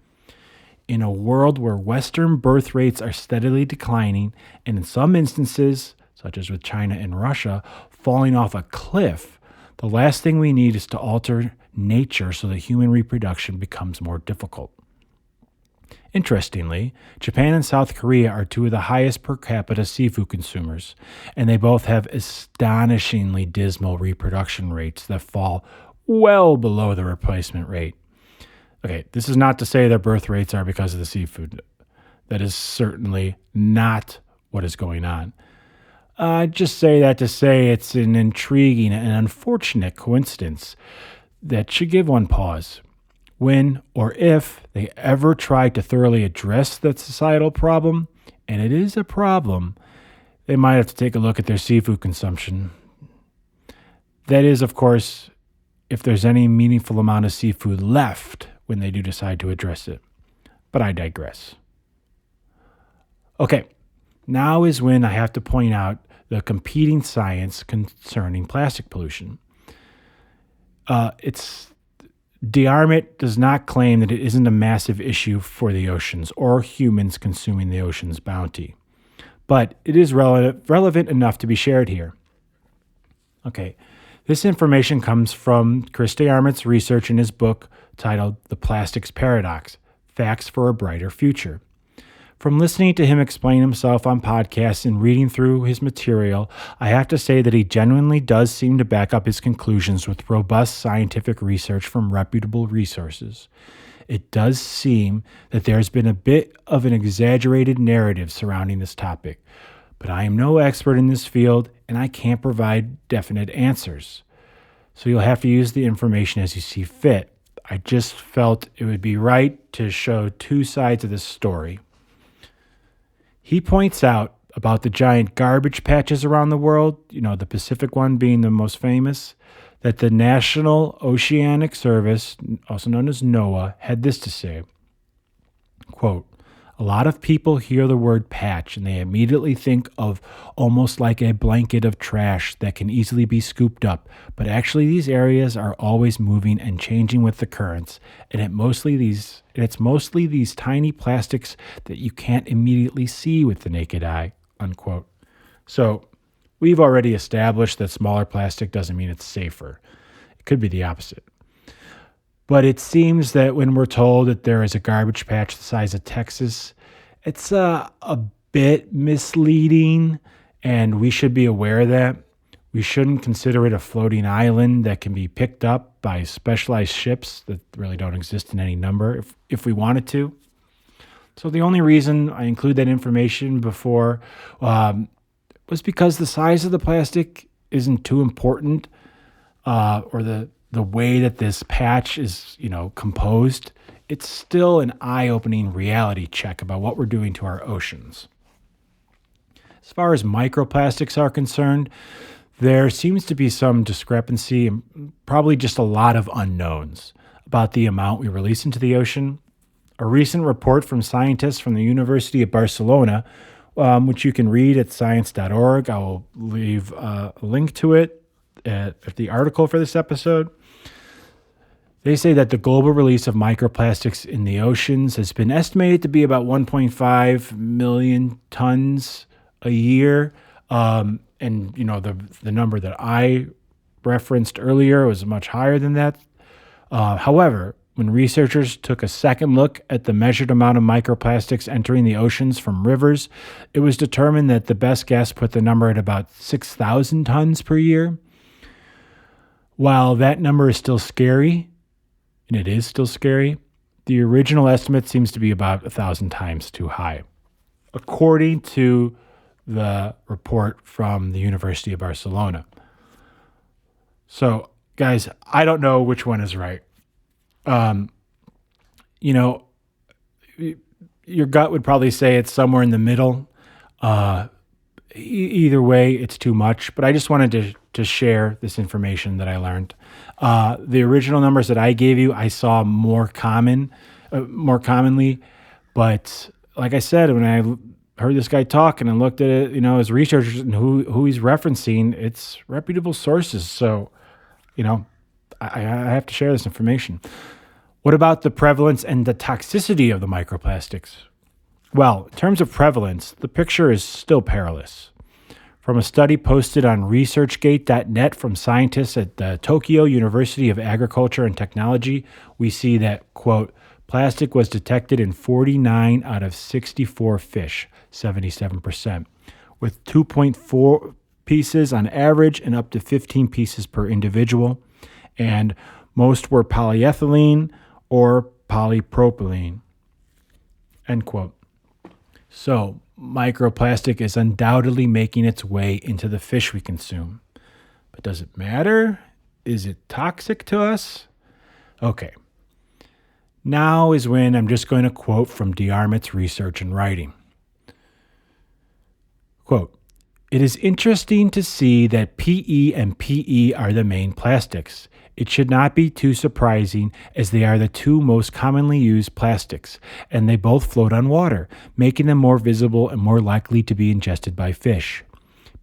[SPEAKER 3] In a world where Western birth rates are steadily declining, and in some instances, such as with China and Russia, falling off a cliff, the last thing we need is to alter nature so that human reproduction becomes more difficult. Interestingly, Japan and South Korea are two of the highest per capita seafood consumers, and they both have astonishingly dismal reproduction rates that fall well below the replacement rate. Okay, this is not to say their birth rates are because of the seafood. That is certainly not what is going on. I just say that to say it's an intriguing and unfortunate coincidence that should give one pause. When or if they ever try to thoroughly address that societal problem, and it is a problem, they might have to take a look at their seafood consumption. That is, of course, if there's any meaningful amount of seafood left when they do decide to address it. But I digress. Okay, now is when I have to point out the competing science concerning plastic pollution. DeArmit does not claim that it isn't a massive issue for the oceans or humans consuming the ocean's bounty, but it is relevant enough to be shared here. Okay, this information comes from Chris DeArmit's research in his book titled The Plastics Paradox: Facts for a Brighter Future. From listening to him explain himself on podcasts and reading through his material, I have to say that he genuinely does seem to back up his conclusions with robust scientific research from reputable resources. It does seem that there's been a bit of an exaggerated narrative surrounding this topic, but I am no expert in this field and I can't provide definite answers. So you'll have to use the information as you see fit. I just felt it would be right to show two sides of this story. He points out about the giant garbage patches around the world, the Pacific one being the most famous, that the National Oceanic Service, also known as NOAA, had this to say, quote, "A lot of people hear the word patch and they immediately think of almost like a blanket of trash that can easily be scooped up, but actually these areas are always moving and changing with the currents, and it's mostly these tiny plastics that you can't immediately see with the naked eye," unquote. So we've already established that smaller plastic doesn't mean it's safer. It could be the opposite. But it seems that when we're told that there is a garbage patch the size of Texas, it's a bit misleading, and we should be aware of that. We shouldn't consider it a floating island that can be picked up by specialized ships that really don't exist in any number if we wanted to. So the only reason I include that information before was because the size of the plastic isn't too important, or the way that this patch is, composed. It's still an eye-opening reality check about what we're doing to our oceans. As far as microplastics are concerned, there seems to be some discrepancy and probably just a lot of unknowns about the amount we release into the ocean. A recent report from scientists from the University of Barcelona which you can read at science.org. I will leave a link to it at the article for this episode. They say that the global release of microplastics in the oceans has been estimated to be about 1.5 million tons a year. And, the number that I referenced earlier was much higher than that. However, when researchers took a second look at the measured amount of microplastics entering the oceans from rivers, it was determined that the best guess put the number at about 6,000 tons per year. While that number is still scary, and it is still scary, the original estimate seems to be about 1,000 times too high, according to the report from the University of Barcelona. So, guys, I don't know which one is right. Your gut would probably say it's somewhere in the middle. Either way, it's too much. But I just wanted to share this information that I learned. The original numbers that I gave you, I saw more commonly. But like I said, when I heard this guy talk and I looked at it, his researchers and who he's referencing, it's reputable sources. So, I have to share this information. What about the prevalence and the toxicity of the microplastics? Well, in terms of prevalence, the picture is still perilous. From a study posted on researchgate.net from scientists at the Tokyo University of Agriculture and Technology, we see that, quote, plastic was detected in 49 out of 64 fish, 77%, with 2.4 pieces on average and up to 15 pieces per individual, and most were polyethylene or polypropylene, end quote. So, microplastic is undoubtedly making its way into the fish we consume. But does it matter? Is it toxic to us? Okay. Now is when I'm just going to quote from DeArmott's research and writing. Quote, it is interesting to see that PE and PE are the main plastics. It should not be too surprising as they are the two most commonly used plastics, and they both float on water, making them more visible and more likely to be ingested by fish.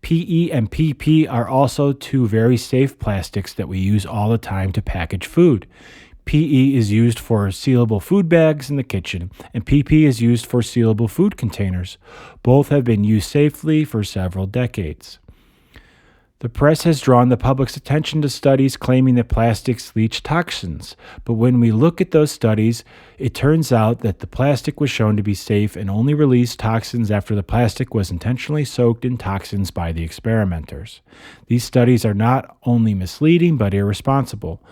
[SPEAKER 3] PE and PP are also two very safe plastics that we use all the time to package food. PE is used for sealable food bags in the kitchen, and PP is used for sealable food containers. Both have been used safely for several decades. The press has drawn the public's attention to studies claiming that plastics leach toxins, but when we look at those studies, it turns out that the plastic was shown to be safe and only released toxins after the plastic was intentionally soaked in toxins by the experimenters. These studies are not only misleading but irresponsible.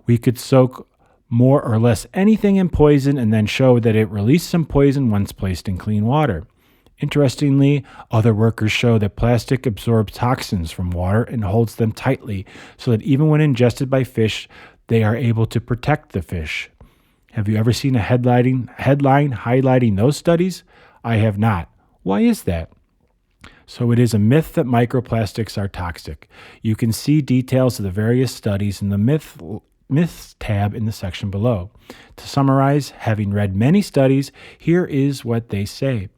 [SPEAKER 3] We could soak more or less anything in poison and then show that it released some poison once placed in clean water. Interestingly, other workers show that plastic absorbs toxins from water and holds them tightly so that even when ingested by fish, they are able to protect the fish. Have you ever seen a headline highlighting those studies? I have not. Why is that? So it is a myth that microplastics are toxic. You can see details of the various studies in the myths tab in the section below. To summarize, having read many studies, here is what they say.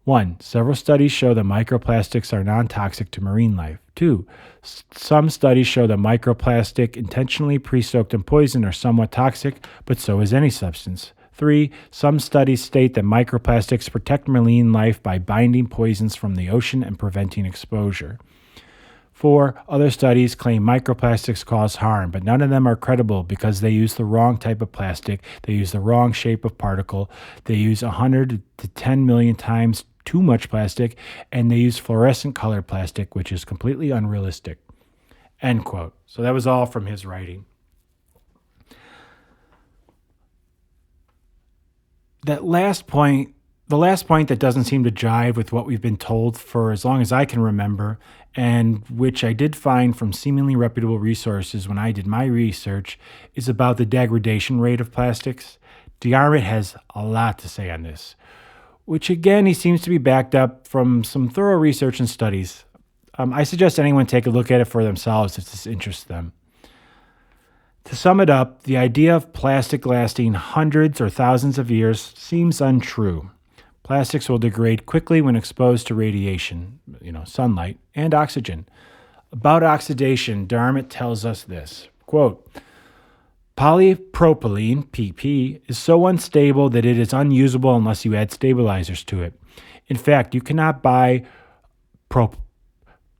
[SPEAKER 3] 1. Several studies show that microplastics are non-toxic to marine life. 2. Some studies show that microplastic intentionally pre-soaked in poison are somewhat toxic, but so is any substance. 3. Some studies state that microplastics protect marine life by binding poisons from the ocean and preventing exposure. 4. Other studies claim microplastics cause harm, but none of them are credible because they use the wrong type of plastic, they use the wrong shape of particle, they use 100 to 10 million times too much plastic, and they use fluorescent colored plastic, which is completely unrealistic. End quote. So that was all from his writing. The last point that doesn't seem to jive with what we've been told for as long as I can remember, and which I did find from seemingly reputable resources when I did my research, is about the degradation rate of plastics. DeArmott has a lot to say on this, which again, he seems to be backed up from some thorough research and studies. I suggest anyone take a look at it for themselves if this interests them. To sum it up, the idea of plastic lasting hundreds or thousands of years seems untrue. Plastics will degrade quickly when exposed to radiation, sunlight, and oxygen. About oxidation, Darmit tells us this, quote, polypropylene, PP, is so unstable that it is unusable unless you add stabilizers to it. In fact, you cannot buy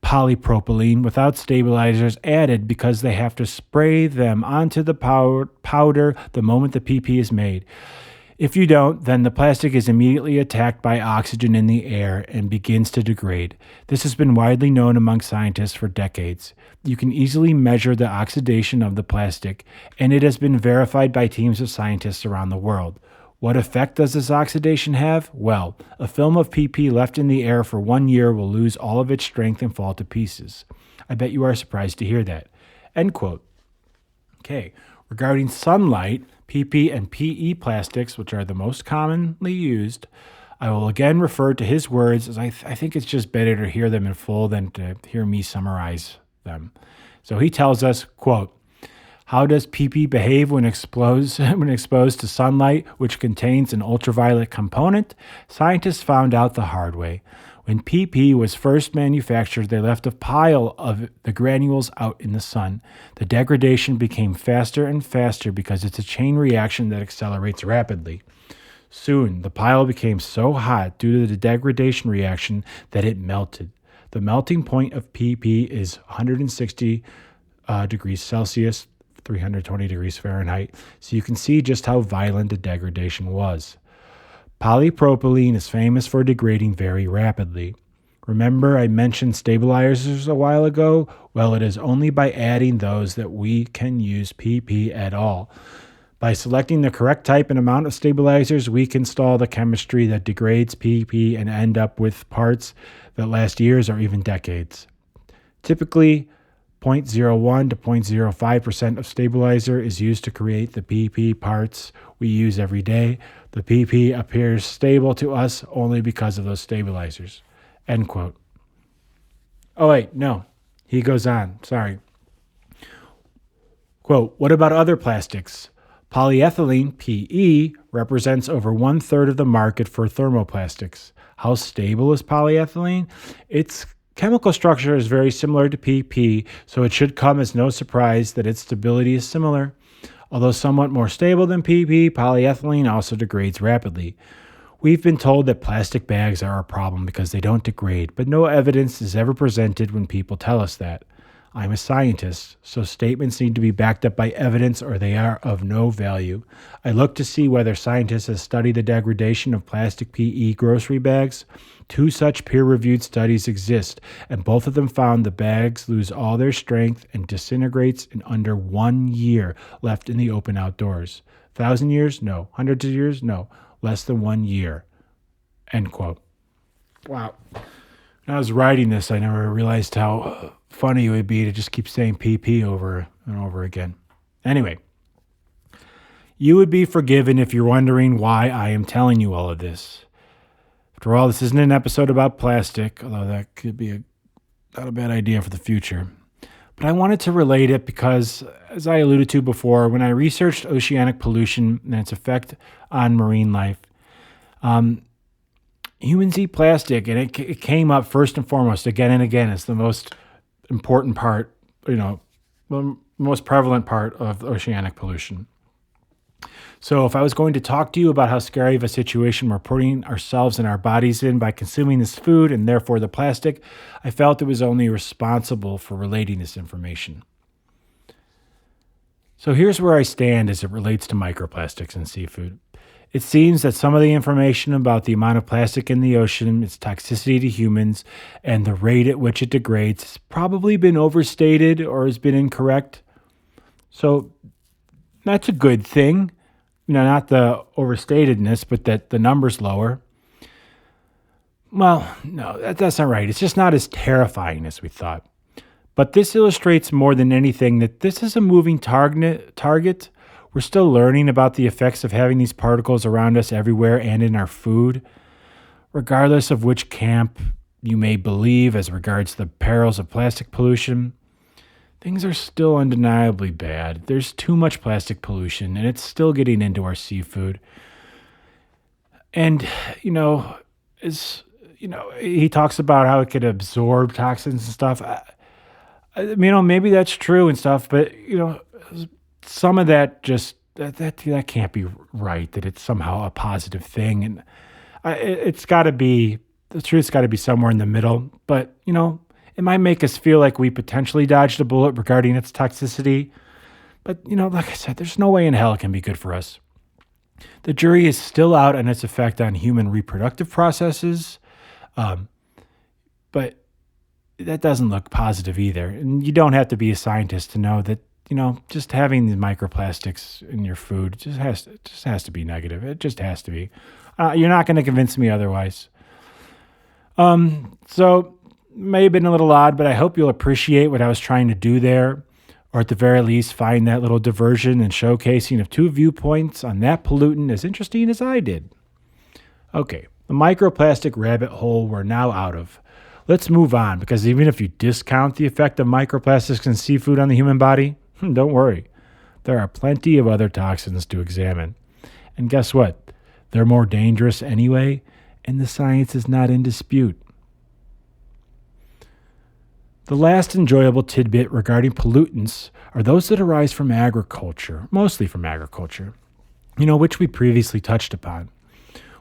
[SPEAKER 3] polypropylene without stabilizers added because they have to spray them onto the powder the moment the PP is made. If you don't, then the plastic is immediately attacked by oxygen in the air and begins to degrade. This has been widely known among scientists for decades. You can easily measure the oxidation of the plastic, and it has been verified by teams of scientists around the world. What effect does this oxidation have? Well, a film of PP left in the air for 1 year will lose all of its strength and fall to pieces. I bet you are surprised to hear that. End quote. Okay, regarding sunlight, PP and PE plastics, which are the most commonly used, I will again refer to his words, as I think it's just better to hear them in full than to hear me summarize them. So he tells us, quote, how does PP behave when exposed to sunlight, which contains an ultraviolet component? Scientists found out the hard way. When PP was first manufactured, they left a pile of the granules out in the sun. The degradation became faster and faster because it's a chain reaction that accelerates rapidly. Soon, the pile became so hot due to the degradation reaction that it melted. The melting point of PP is 160 degrees Celsius, 320 degrees Fahrenheit, so you can see just how violent the degradation was. Polypropylene is famous for degrading very rapidly. Remember I mentioned stabilizers a while ago? Well, it is only by adding those that we can use PP at all. By selecting the correct type and amount of stabilizers, we can install the chemistry that degrades PP and end up with parts that last years or even decades. Typically, 0.01 to 0.05% of stabilizer is used to create the PP parts we use every day. The PP appears stable to us only because of those stabilizers. End quote. Oh, wait, no. He goes on. Sorry. Quote, what about other plastics? Polyethylene, PE, represents over 1/3 of the market for thermoplastics. How stable is polyethylene? Its chemical structure is very similar to PP, so it should come as no surprise that its stability is similar. Although somewhat more stable than PP, polyethylene also degrades rapidly. We've been told that plastic bags are a problem because they don't degrade, but no evidence is ever presented when people tell us that. I'm a scientist, so statements need to be backed up by evidence or they are of no value. I look to see whether scientists have studied the degradation of plastic PE grocery bags. 2 such peer-reviewed studies exist, and both of them found the bags lose all their strength and disintegrates in under 1 year left in the open outdoors. 1,000 years? No. Hundreds of years? No. Less than 1 year. End quote. Wow. When I was writing this, I never realized how funny it would be to just keep saying PP over and over again. Anyway, you would be forgiven if you're wondering why I am telling you all of this. After all, this isn't an episode about plastic, although that could be not a bad idea for the future. But I wanted to relate it because, as I alluded to before, when I researched oceanic pollution and its effect on marine life, humans eat plastic, and it came up first and foremost again and again as the most important part, the most prevalent part of oceanic pollution. So if I was going to talk to you about how scary of a situation we're putting ourselves and our bodies in by consuming this food and therefore the plastic, I felt it was only responsible for relating this information. So here's where I stand as it relates to microplastics in seafood. It seems that some of the information about the amount of plastic in the ocean, its toxicity to humans, and the rate at which it degrades has probably been overstated or has been incorrect. So that's a good thing. Not the overstatedness, but that the number's lower. Well, no, that's not right. It's just not as terrifying as we thought. But this illustrates more than anything that this is a moving target. We're still learning about the effects of having these particles around us everywhere and in our food. Regardless of which camp you may believe as regards the perils of plastic pollution, things are still undeniably bad. There's too much plastic pollution, and it's still getting into our seafood. And, is, he talks about how it could absorb toxins and stuff. Maybe that's true and stuff, but, some of that just, that can't be right, that it's somehow a positive thing. And it's got to be, the truth's got to be somewhere in the middle. But, it might make us feel like we potentially dodged a bullet regarding its toxicity. But, like I said, there's no way in hell it can be good for us. The jury is still out on its effect on human reproductive processes. But that doesn't look positive either. And you don't have to be a scientist to know that, just having the microplastics in your food just has to be negative. It just has to be. You're not going to convince me otherwise. So may have been a little odd, but I hope you'll appreciate what I was trying to do there, or at the very least find that little diversion and showcasing of two viewpoints on that pollutant as interesting as I did. Okay, the microplastic rabbit hole we're now out of. Let's move on, because even if you discount the effect of microplastics in seafood on the human body, don't worry. There are plenty of other toxins to examine. And guess what? They're more dangerous anyway, and the science is not in dispute. The last enjoyable tidbit regarding pollutants are those that arise from agriculture, mostly from agriculture, which we previously touched upon.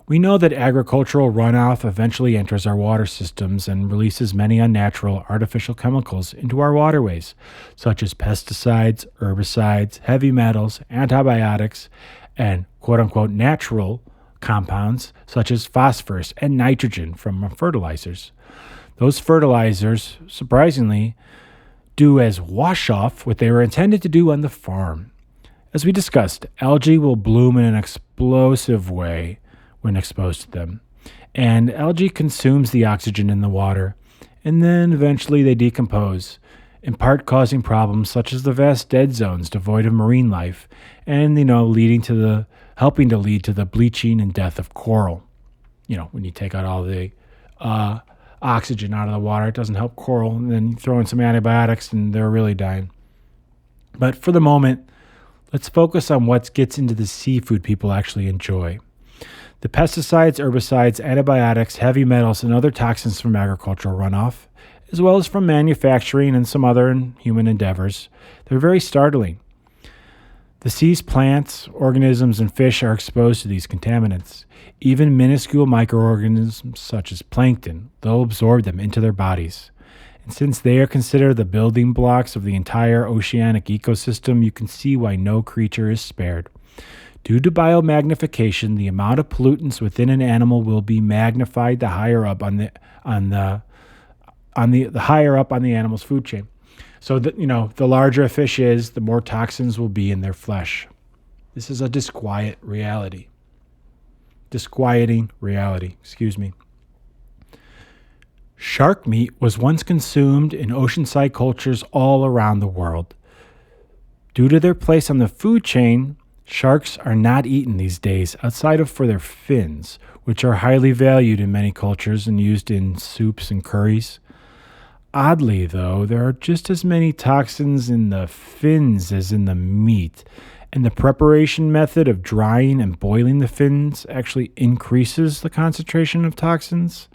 [SPEAKER 3] We know that agricultural runoff eventually enters our water systems and releases many unnatural artificial chemicals into our waterways, such as pesticides, herbicides, heavy metals, antibiotics, and quote-unquote natural compounds such as phosphorus and nitrogen from fertilizers. Those fertilizers, surprisingly, do as wash-off what they were intended to do on the farm. As we discussed, algae will bloom in an explosive way when exposed to them. And algae consumes the oxygen in the water, and then eventually they decompose, in part causing problems such as the vast dead zones devoid of marine life, and helping to lead to the bleaching and death of coral. When you take out all the oxygen out of the water, it doesn't help coral, and then you throw in some antibiotics and they're really dying. But for the moment, let's focus on what gets into the seafood people actually enjoy. The pesticides, herbicides, antibiotics, heavy metals, and other toxins from agricultural runoff, as well as from manufacturing and some other human endeavors, they're very startling. The sea's plants, organisms, and fish are exposed to these contaminants. Even minuscule microorganisms such as plankton, they'll absorb them into their bodies. And since they are considered the building blocks of the entire oceanic ecosystem, you can see why no creature is spared. Due to biomagnification, the amount of pollutants within an animal will be magnified the higher up on the higher up on the animal's food chain. So that the larger a fish is, the more toxins will be in their flesh. This is a disquieting reality. Shark meat was once consumed in oceanside cultures all around the world. Due to their place on the food chain, sharks are not eaten these days outside of for their fins, which are highly valued in many cultures and used in soups and curries. Oddly, though, there are just as many toxins in the fins as in the meat, and the preparation method of drying and boiling the fins actually increases the concentration of toxins.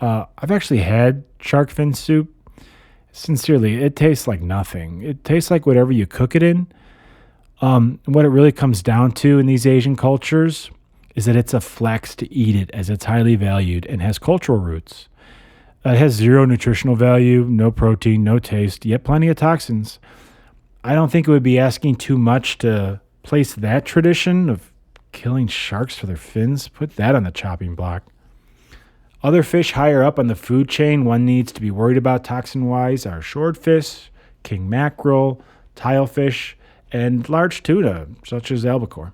[SPEAKER 3] I've actually had shark fin soup. Sincerely, it tastes like nothing. It tastes like whatever you cook it in. What it really comes down to in these Asian cultures is that it's a flex to eat it, as it's highly valued and has cultural roots. It has zero nutritional value, no protein, no taste, yet plenty of toxins. I don't think it would be asking too much to place that tradition of killing sharks for their fins, put that on the chopping block. Other fish higher up on the food chain one needs to be worried about toxin-wise are swordfish, king mackerel, tilefish, and large tuna, such as albacore.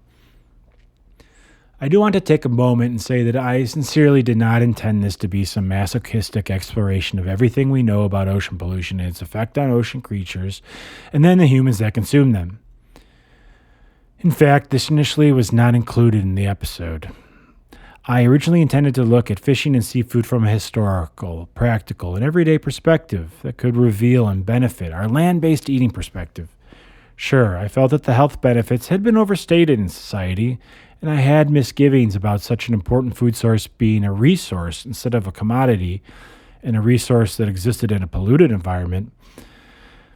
[SPEAKER 3] I do want to take a moment and say that I sincerely did not intend this to be some masochistic exploration of everything we know about ocean pollution and its effect on ocean creatures, and then the humans that consume them. In fact, this initially was not included in the episode. I originally intended to look at fishing and seafood from a historical, practical, and everyday perspective that could reveal and benefit our land-based eating perspective. Sure, I felt that the health benefits had been overstated in society, And I had misgivings about such an important food source being a resource instead of a commodity, and a resource that existed in a polluted environment.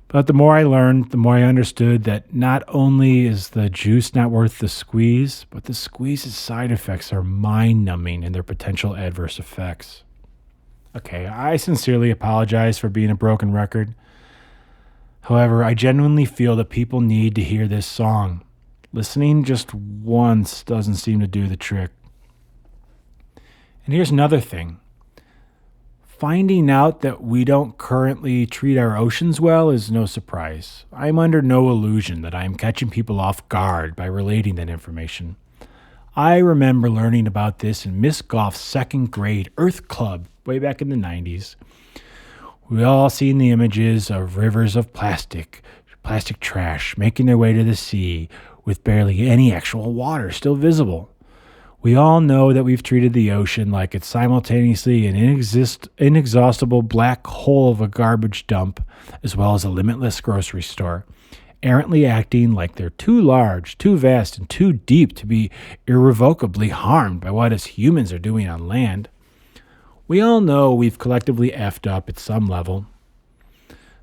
[SPEAKER 3] But the more I learned, the more I understood that not only is the juice not worth the squeeze, but the squeeze's side effects are mind-numbing in their potential adverse effects. Okay, I sincerely apologize for being a broken record. However, I genuinely feel that people need to hear this song. Listening just once doesn't seem to do the trick. And here's another thing. Finding out that we don't currently treat our oceans well is no surprise. I'm under no illusion that I'm catching people off guard by relating that information. I remember learning about this in Miss Goff's second grade Earth Club way back in the 90s. We all seen the images of rivers of plastic trash making their way to the sea with barely any actual water still visible. We all know that we've treated the ocean like it's simultaneously an inexhaustible black hole of a garbage dump, as well as a limitless grocery store, errantly acting like they're too large, too vast, and too deep to be irrevocably harmed by what us humans are doing on land. We all know we've collectively effed up at some level.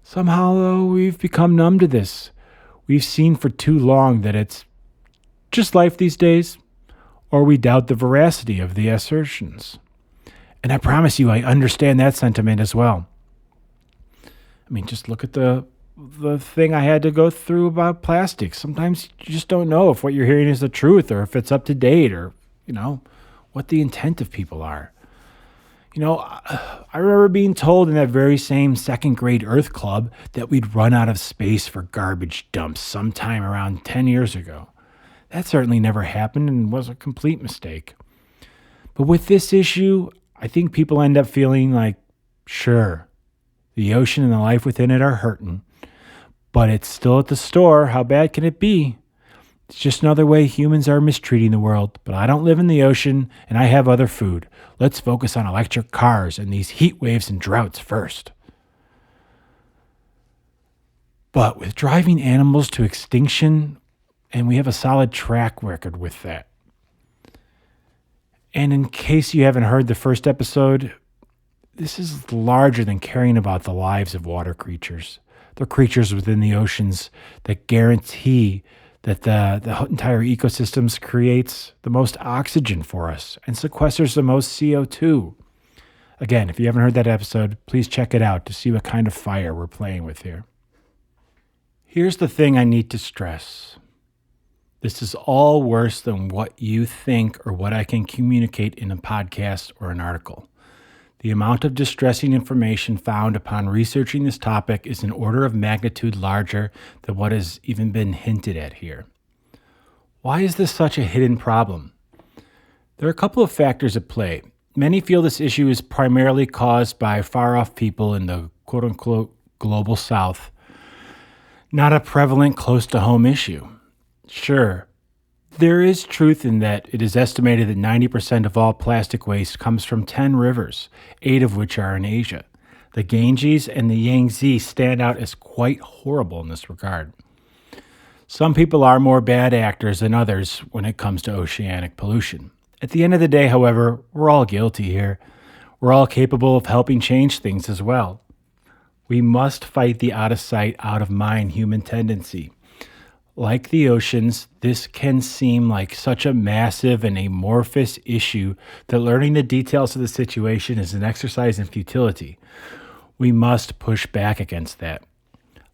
[SPEAKER 3] Somehow, though, we've become numb to this. We've seen for too long that it's just life these days, or we doubt the veracity of the assertions. And I promise you, I understand that sentiment as well. I mean, just look at the thing I had to go through about plastics. Sometimes you just don't know if what you're hearing is the truth or if it's up to date or, what the intent of people are. I remember being told in that very same second grade Earth Club that we'd run out of space for garbage dumps sometime around 10 years ago. That certainly never happened and was a complete mistake. But with this issue, I think people end up feeling like, sure, the ocean and the life within it are hurting, but it's still at the store. How bad can it be? It's just another way humans are mistreating the world, but I don't live in the ocean and I have other food. Let's focus on electric cars and these heat waves and droughts first. But with driving animals to extinction, and we have a solid track record with that. And in case you haven't heard the first episode, this is larger than caring about the lives of water creatures. They're creatures within the oceans that guarantee that the entire ecosystems creates the most oxygen for us and sequesters the most CO2. Again, if you haven't heard that episode, please check it out to see what kind of fire we're playing with here. Here's the thing I need to stress. This is all worse than what you think or what I can communicate in a podcast or an article. The amount of distressing information found upon researching this topic is an order of magnitude larger than what has even been hinted at here. Why is this such a hidden problem? There are a couple of factors at play. Many feel this issue is primarily caused by far-off people in the quote-unquote global south, not a prevalent close-to-home issue. Sure, there is truth in that it is estimated that 90% of all plastic waste comes from 10 rivers, 8 of which are in Asia. The Ganges and the Yangtze stand out as quite horrible in this regard. Some people are more bad actors than others when it comes to oceanic pollution. At the end of the day, however, we're all guilty here. We're all capable of helping change things as well. We must fight the out of sight, out of mind human tendency. Like the oceans, this can seem like such a massive and amorphous issue that learning the details of the situation is an exercise in futility. We must push back against that.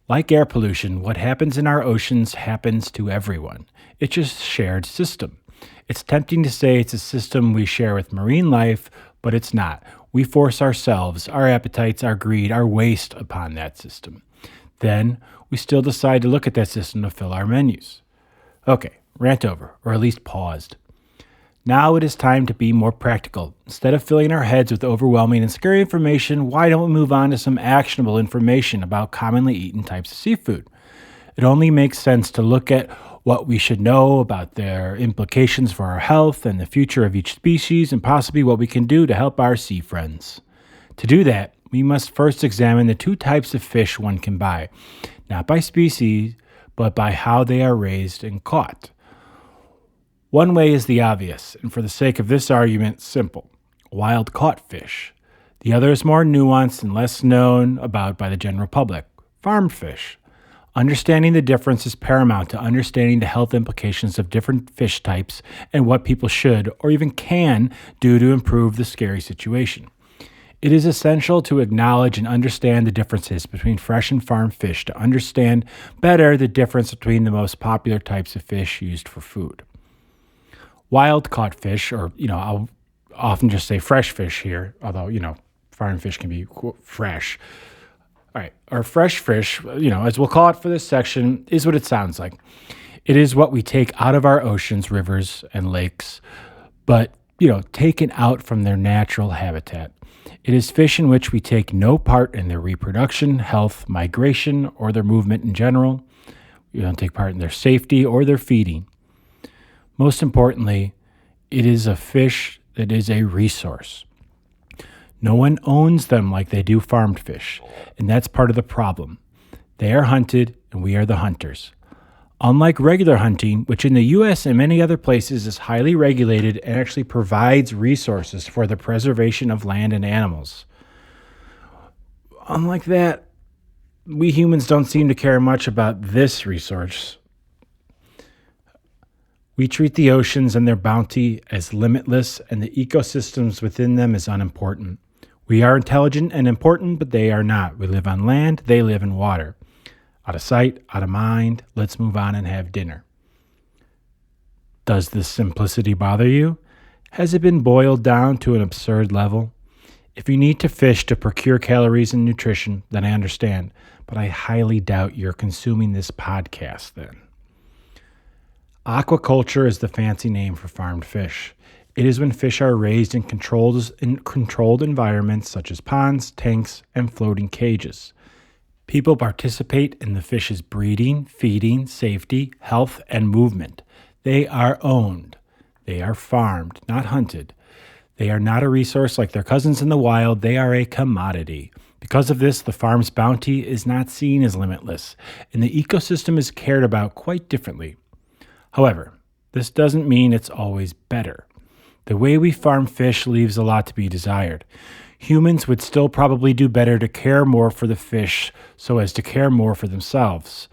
[SPEAKER 3] Like air pollution, what happens in our oceans happens to everyone. It's just a shared system. It's tempting to say it's a system we share with marine life, but it's not. We force ourselves, our appetites, our greed, our waste upon that system. Then we still decide to look at that system to fill our menus. Okay, rant over, or at least paused. Now it is time to be more practical. Instead of filling our heads with overwhelming and scary information, why don't we move on to some actionable information about commonly eaten types of seafood? It only makes sense to look at what we should know about their implications for our health and the future of each species, and possibly what we can do to help our sea friends. To do that, we must first examine the 2 types of fish one can buy, not by species, but by how they are raised and caught. One way is the obvious, and for the sake of this argument, simple: wild caught fish. The other is more nuanced and less known about by the general public: farmed fish. Understanding the difference is paramount to understanding the health implications of different fish types and what people should or even can do to improve the scary situation. It is essential to acknowledge and understand the differences between fresh and farmed fish to understand better the difference between the most popular types of fish used for food. Wild caught fish, or, I'll often just say fresh fish here, although, farmed fish can be fresh. All right, our fresh fish, as we'll call it for this section, is what it sounds like. It is what we take out of our oceans, rivers, and lakes, but, taken out from their natural habitat. It is fish in which we take no part in their reproduction, health, migration, or their movement in general. We don't take part in their safety or their feeding. Most importantly, it is a fish that is a resource. No one owns them like they do farmed fish, and that's part of the problem. They are hunted, and we are the hunters. Unlike regular hunting, which in the U.S. and many other places is highly regulated and actually provides resources for the preservation of land and animals. Unlike that, we humans don't seem to care much about this resource. We treat the oceans and their bounty as limitless and the ecosystems within them as unimportant. We are intelligent and important, but they are not. We live on land, they live in water. Out of sight, out of mind, let's move on and have dinner. Does this simplicity bother you? Has it been boiled down to an absurd level? If you need to fish to procure calories and nutrition, then I understand, but I highly doubt you're consuming this podcast then. Aquaculture is the fancy name for farmed fish. It is when fish are raised in controlled environments such as ponds, tanks, and floating cages. People participate in the fish's breeding, feeding, safety, health, and movement. They are owned. They are farmed, not hunted. They are not a resource like their cousins in the wild. They are a commodity. Because of this, the farm's bounty is not seen as limitless, and the ecosystem is cared about quite differently. However, this doesn't mean it's always better. The way we farm fish leaves a lot to be desired. Humans would still probably do better to care more for the fish so as to care more for themselves.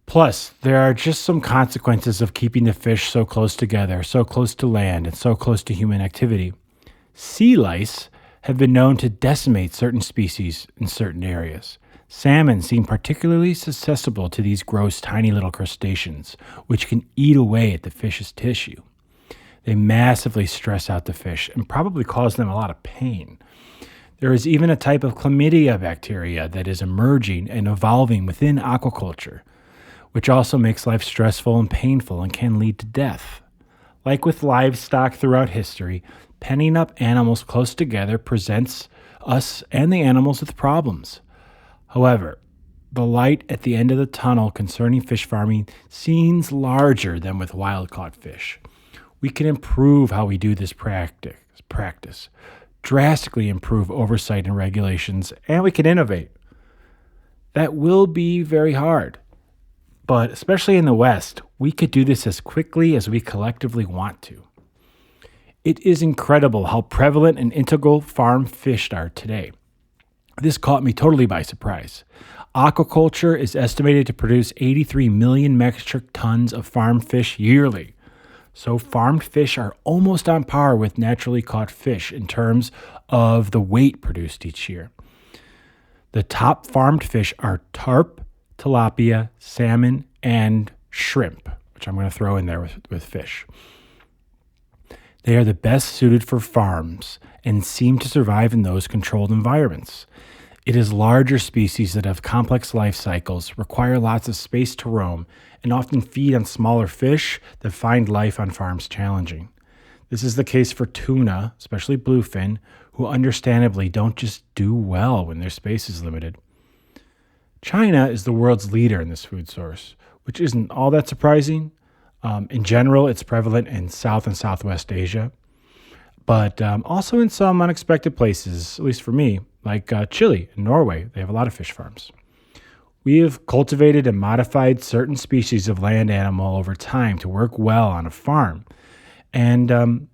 [SPEAKER 3] Plus, there are just some consequences of keeping the fish so close together, so close to land, and so close to human activity. Sea lice have been known to decimate certain species in certain areas. Salmon seem particularly susceptible to these gross, tiny little crustaceans, which can eat away at the fish's tissue. They massively stress out the fish and probably cause them a lot of pain. There is even a type of chlamydia bacteria that is emerging and evolving within aquaculture, which also makes life stressful and painful and can lead to death. Like with livestock throughout history, penning up animals close together presents us and the animals with problems. However, the light at the end of the tunnel concerning fish farming seems larger than with wild-caught fish. We can improve how we do this practice, drastically improve oversight and regulations, and we can innovate. That will be very hard, but especially in the West, we could do this as quickly as we collectively want to. It is incredible how prevalent and integral farm fish are today. This caught me totally by surprise. Aquaculture is estimated to produce 83 million metric tons of farmed fish yearly. So farmed fish are almost on par with naturally caught fish in terms of the weight produced each year. The top farmed fish are carp, tilapia, salmon, and shrimp, which I'm going to throw in there with fish. They are the best suited for farms and seem to survive in those controlled environments. It is larger species that have complex life cycles, require lots of space to roam, and often feed on smaller fish that find life on farms challenging. This is the case for tuna, especially bluefin, who understandably don't just do well when their space is limited. China is the world's leader in this food source, which isn't all that surprising. In general, it's prevalent in South and Southwest Asia, but also in some unexpected places, at least for me, like Chile and Norway. They have a lot of fish farms. We have cultivated and modified certain species of land animal over time to work well on a farm, and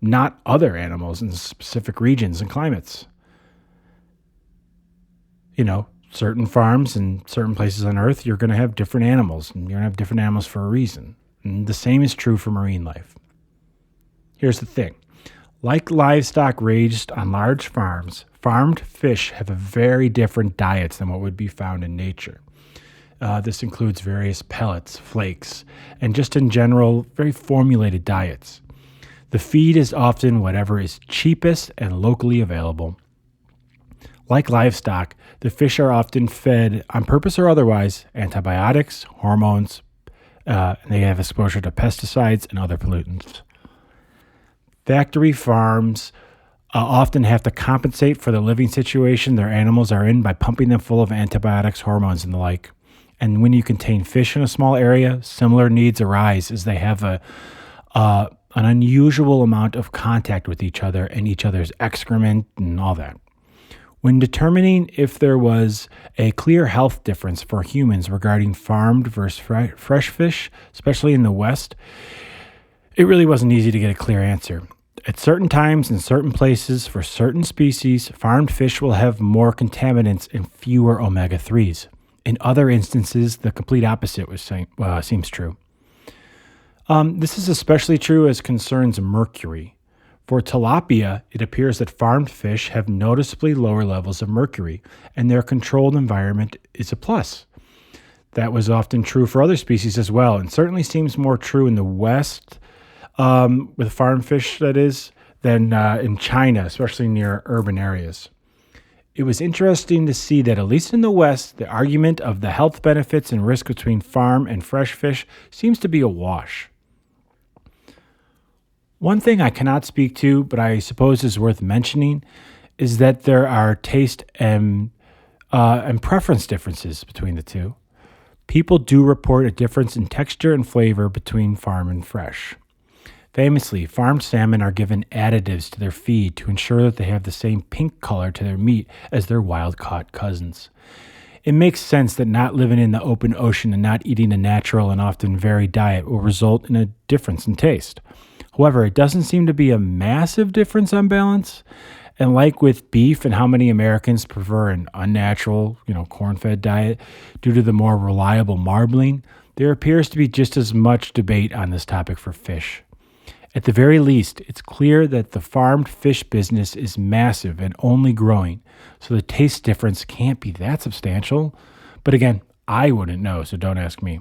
[SPEAKER 3] not other animals in specific regions and climates. Certain farms and certain places on Earth, you're going to have different animals, and you're going to have different animals for a reason. And the same is true for marine life. Here's the thing. Like livestock raised on large farms, farmed fish have a very different diets than what would be found in nature. This includes various pellets, flakes, and just in general, very formulated diets. The feed is often whatever is cheapest and locally available. Like livestock, the fish are often fed, on purpose or otherwise, antibiotics, hormones, and they have exposure to pesticides and other pollutants. Factory farms often have to compensate for the living situation their animals are in by pumping them full of antibiotics, hormones, and the like. And when you contain fish in a small area, similar needs arise as they have an unusual amount of contact with each other and each other's excrement and all that. When determining if there was a clear health difference for humans regarding farmed versus fresh fish, especially in the West, it really wasn't easy to get a clear answer. At certain times in certain places for certain species, farmed fish will have more contaminants and fewer omega-3s. In other instances, the complete opposite seems true. This is especially true as concerns mercury. For tilapia, it appears that farmed fish have noticeably lower levels of mercury, and their controlled environment is a plus. That was often true for other species as well, and certainly seems more true in the West, with farmed fish, that is, than in China, especially near urban areas. It was interesting to see that, at least in the West, the argument of the health benefits and risk between farm and fresh fish seems to be a wash. One thing I cannot speak to, but I suppose is worth mentioning, is that there are taste and preference differences between the two. People do report a difference in texture and flavor between farm and fresh. Famously, farmed salmon are given additives to their feed to ensure that they have the same pink color to their meat as their wild-caught cousins. It makes sense that not living in the open ocean and not eating a natural and often varied diet will result in a difference in taste. However, it doesn't seem to be a massive difference on balance. And like with beef and how many Americans prefer an unnatural, corn-fed diet due to the more reliable marbling, there appears to be just as much debate on this topic for fish. At the very least, it's clear that the farmed fish business is massive and only growing, so the taste difference can't be that substantial. But again, I wouldn't know, so don't ask me.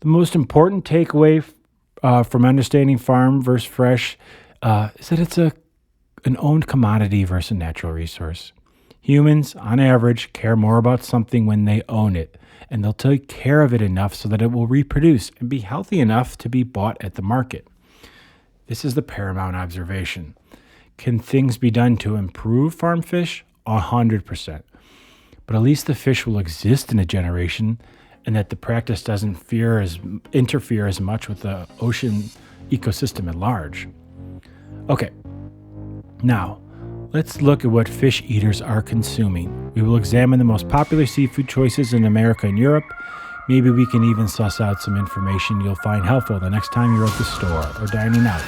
[SPEAKER 3] The most important takeaway from understanding farm versus fresh is that it's an owned commodity versus a natural resource. Humans, on average, care more about something when they own it, and they'll take care of it enough so that it will reproduce and be healthy enough to be bought at the market. This is the paramount observation. Can things be done to improve farm fish? 100%. But at least the fish will exist in a generation, and that the practice doesn't interfere as much with the ocean ecosystem at large. Okay, now let's look at what fish eaters are consuming. We will examine the most popular seafood choices in America and Europe. Maybe we can even suss out some information you'll find helpful the next time you're at the store or dining out.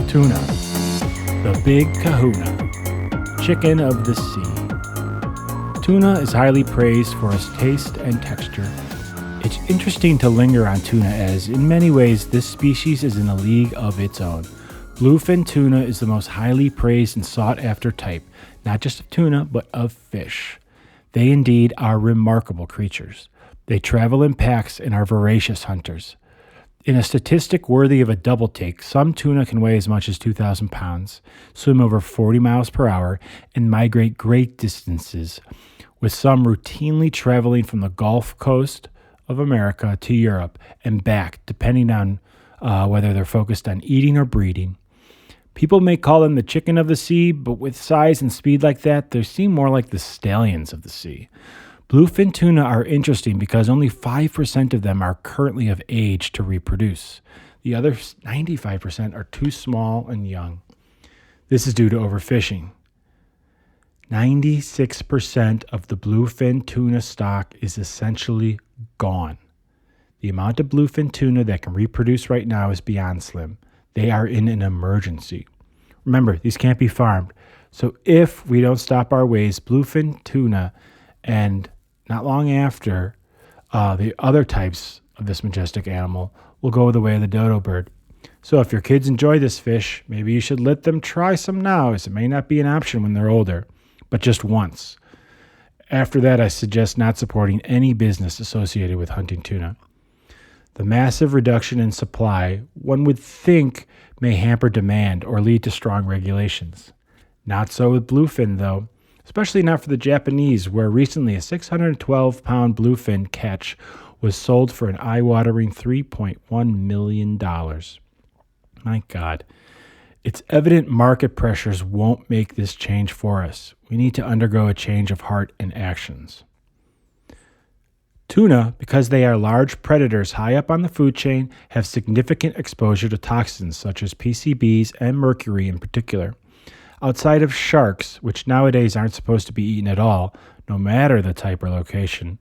[SPEAKER 3] Tuna, the big kahuna, chicken of the sea. Tuna is highly praised for its taste and texture. It's interesting to linger on tuna as, in many ways, this species is in a league of its own. Bluefin tuna is the most highly praised and sought-after type, not just of tuna, but of fish. They indeed are remarkable creatures. They travel in packs and are voracious hunters. In a statistic worthy of a double take, some tuna can weigh as much as 2,000 pounds, swim over 40 miles per hour, and migrate great distances, with some routinely traveling from the Gulf Coast of America to Europe and back, depending on whether they're focused on eating or breeding. People may call them the chicken of the sea, but with size and speed like that, they seem more like the stallions of the sea. Bluefin tuna are interesting because only 5% of them are currently of age to reproduce. The other 95% are too small and young. This is due to overfishing. 96% of the bluefin tuna stock is essentially gone. The amount of bluefin tuna that can reproduce right now is beyond slim. They are in an emergency. Remember, these can't be farmed. So if we don't stop our ways, bluefin tuna and not long after, the other types of this majestic animal will go the way of the dodo bird. So if your kids enjoy this fish, maybe you should let them try some now, as it may not be an option when they're older, but just once. After that, I suggest not supporting any business associated with hunting tuna. The massive reduction in supply, one would think, may hamper demand or lead to strong regulations. Not so with bluefin, though, especially not for the Japanese, where recently a 612-pound bluefin catch was sold for an eye-watering $3.1 million. My God. It's evident market pressures won't make this change for us. We need to undergo a change of heart and actions. Tuna, because they are large predators high up on the food chain, have significant exposure to toxins such as PCBs and mercury in particular. Outside of sharks, which nowadays aren't supposed to be eaten at all, no matter the type or location,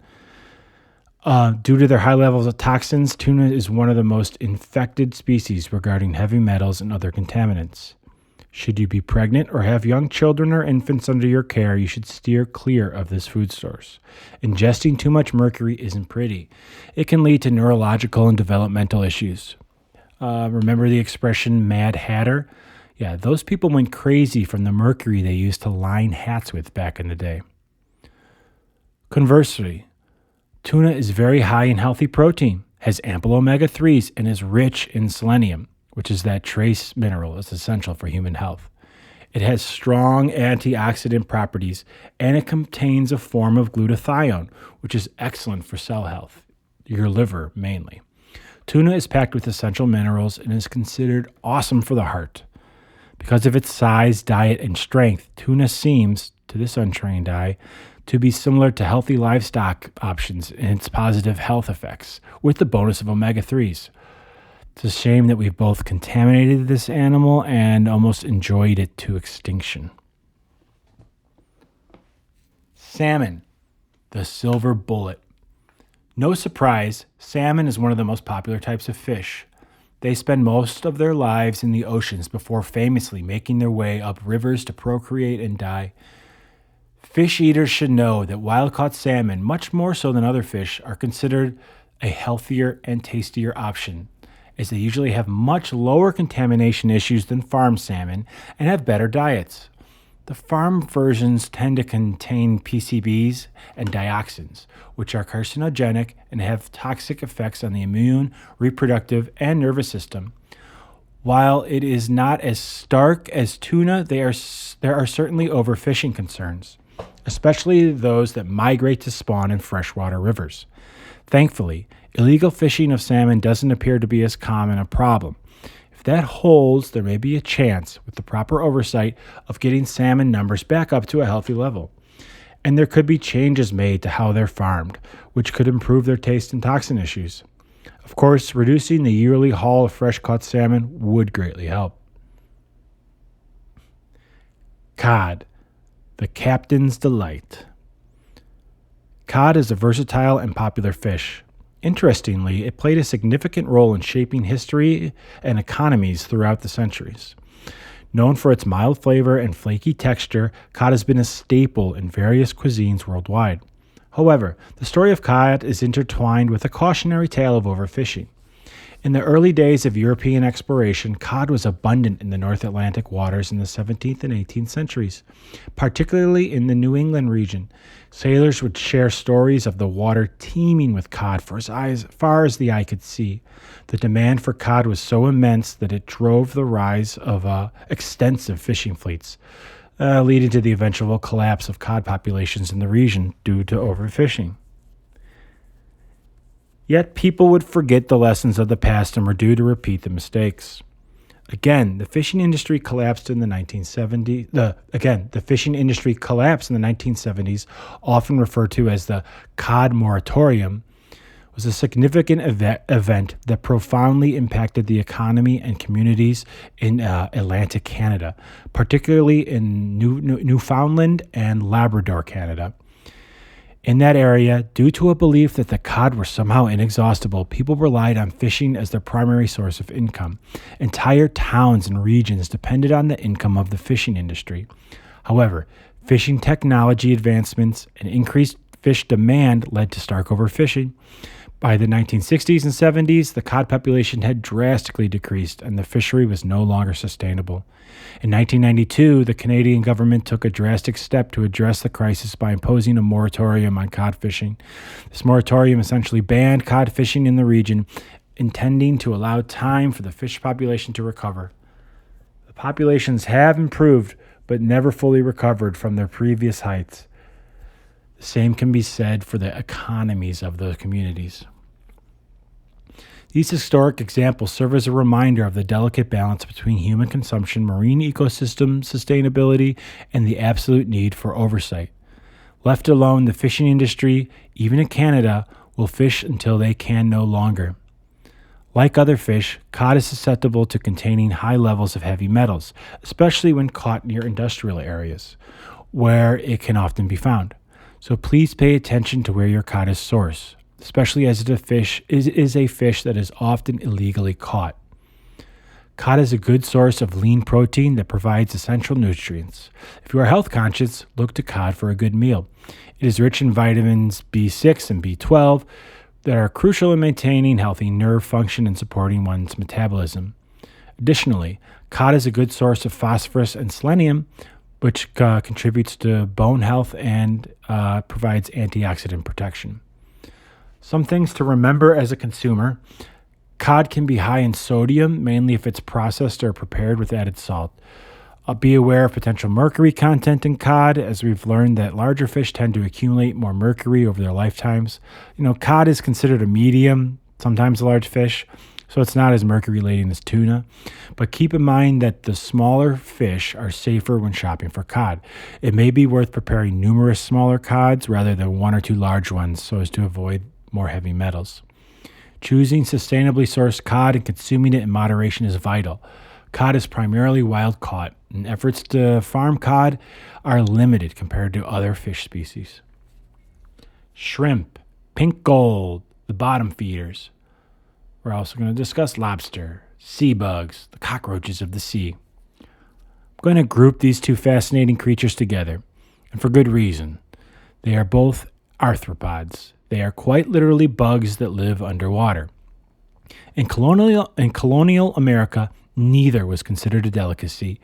[SPEAKER 3] due to their high levels of toxins, tuna is one of the most infected species regarding heavy metals and other contaminants. Should you be pregnant or have young children or infants under your care, you should steer clear of this food source. Ingesting too much mercury isn't pretty. It can lead to neurological and developmental issues. Remember the expression Mad Hatter? Yeah, those people went crazy from the mercury they used to line hats with back in the day. Conversely, tuna is very high in healthy protein, has ample omega-3s, and is rich in selenium, which is that trace mineral that's essential for human health. It has strong antioxidant properties, and it contains a form of glutathione, which is excellent for cell health, your liver mainly. Tuna is packed with essential minerals and is considered awesome for the heart. Because of its size, diet, and strength, tuna seems, to this untrained eye, to be similar to healthy livestock options in its positive health effects, with the bonus of omega-3s. It's a shame that we've both contaminated this animal and almost enjoyed it to extinction. Salmon, the silver bullet. No surprise, salmon is one of the most popular types of fish. They spend most of their lives in the oceans before famously making their way up rivers to procreate and die. Fish eaters should know that wild-caught salmon, much more so than other fish, are considered a healthier and tastier option, as they usually have much lower contamination issues than farm salmon and have better diets. The farm versions tend to contain PCBs and dioxins, which are carcinogenic and have toxic effects on the immune, reproductive, and nervous system. While it is not as stark as tuna, there are certainly overfishing concerns, especially those that migrate to spawn in freshwater rivers. Thankfully, illegal fishing of salmon doesn't appear to be as common a problem. If that holds, there may be a chance, with the proper oversight, of getting salmon numbers back up to a healthy level. And there could be changes made to how they're farmed, which could improve their taste and toxin issues. Of course, reducing the yearly haul of fresh-caught salmon would greatly help. Cod, the captain's delight. Cod is a versatile and popular fish. Interestingly, it played a significant role in shaping history and economies throughout the centuries. Known for its mild flavor and flaky texture, cod has been a staple in various cuisines worldwide. However, the story of cod is intertwined with a cautionary tale of overfishing. In the early days of European exploration, cod was abundant in the North Atlantic waters in the 17th and 18th centuries, particularly in the New England region. Sailors would share stories of the water teeming with cod for as far as the eye could see. The demand for cod was so immense that it drove the rise of extensive fishing fleets, leading to the eventual collapse of cod populations in the region due to overfishing. Yet people would forget the lessons of the past and were due to repeat the mistakes. Again, the fishing industry collapsed in the 1970s. The fishing industry collapse in the 1970s, often referred to as the cod moratorium, was a significant event that profoundly impacted the economy and communities in Atlantic Canada, particularly in Newfoundland and Labrador, Canada. In that area, due to a belief that the cod were somehow inexhaustible, people relied on fishing as their primary source of income. Entire towns and regions depended on the income of the fishing industry. However, fishing technology advancements and increased fish demand led to stark overfishing. By the 1960s and 70s, the cod population had drastically decreased and the fishery was no longer sustainable. In 1992, the Canadian government took a drastic step to address the crisis by imposing a moratorium on cod fishing. This moratorium essentially banned cod fishing in the region, intending to allow time for the fish population to recover. The populations have improved, but never fully recovered from their previous heights. The same can be said for the economies of those communities. These historic examples serve as a reminder of the delicate balance between human consumption, marine ecosystem sustainability, and the absolute need for oversight. Left alone, the fishing industry, even in Canada, will fish until they can no longer. Like other fish, cod is susceptible to containing high levels of heavy metals, especially when caught near industrial areas, where it can often be found. So please pay attention to where your cod is sourced, especially as it is a fish that is often illegally caught. Cod is a good source of lean protein that provides essential nutrients. If you are health conscious, look to cod for a good meal. It is rich in vitamins B6 and B12 that are crucial in maintaining healthy nerve function and supporting one's metabolism. Additionally, cod is a good source of phosphorus and selenium, which contributes to bone health and provides antioxidant protection. Some things to remember as a consumer: cod can be high in sodium, mainly if it's processed or prepared with added salt. Be aware of potential mercury content in cod, as we've learned that larger fish tend to accumulate more mercury over their lifetimes. Cod is considered a medium, sometimes a large fish, so it's not as mercury-laden as tuna. But keep in mind that the smaller fish are safer when shopping for cod. It may be worth preparing numerous smaller cods rather than one or two large ones so as to avoid more heavy metals. Choosing sustainably sourced cod and consuming it in moderation is vital. Cod is primarily wild caught, and efforts to farm cod are limited compared to other fish species. Shrimp, pink gold, the bottom feeders. We're also going to discuss lobster, sea bugs, the cockroaches of the sea. I'm going to group these two fascinating creatures together, and for good reason. They are both arthropods. They are quite literally bugs that live underwater. In colonial America, neither was considered a delicacy.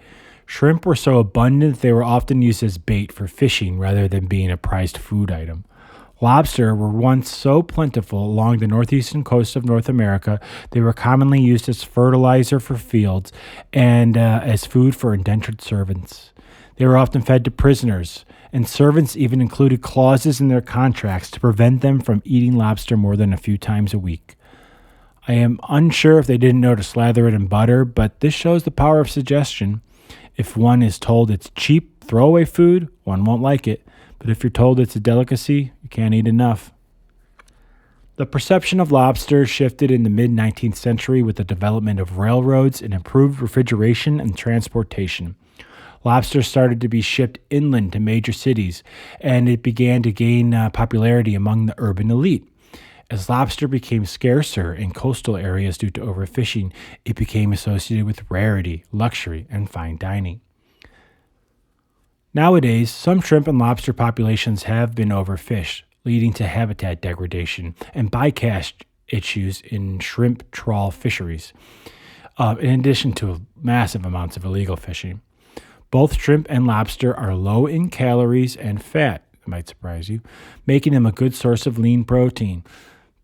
[SPEAKER 3] Shrimp were so abundant that they were often used as bait for fishing rather than being a prized food item. Lobster were once so plentiful along the northeastern coast of North America, they were commonly used as fertilizer for fields and as food for indentured servants. They were often fed to prisoners, and servants even included clauses in their contracts to prevent them from eating lobster more than a few times a week. I am unsure if they didn't know to slather it in butter, but this shows the power of suggestion. If one is told it's cheap, throwaway food, one won't like it. But if you're told it's a delicacy, you can't eat enough. The perception of lobster shifted in the mid-19th century with the development of railroads and improved refrigeration and transportation. Lobster started to be shipped inland to major cities, and it began to gain popularity among the urban elite. As lobster became scarcer in coastal areas due to overfishing, it became associated with rarity, luxury, and fine dining. Nowadays, some shrimp and lobster populations have been overfished, leading to habitat degradation and bycatch issues in shrimp trawl fisheries, in addition to massive amounts of illegal fishing. Both shrimp and lobster are low in calories and fat, it might surprise you, making them a good source of lean protein.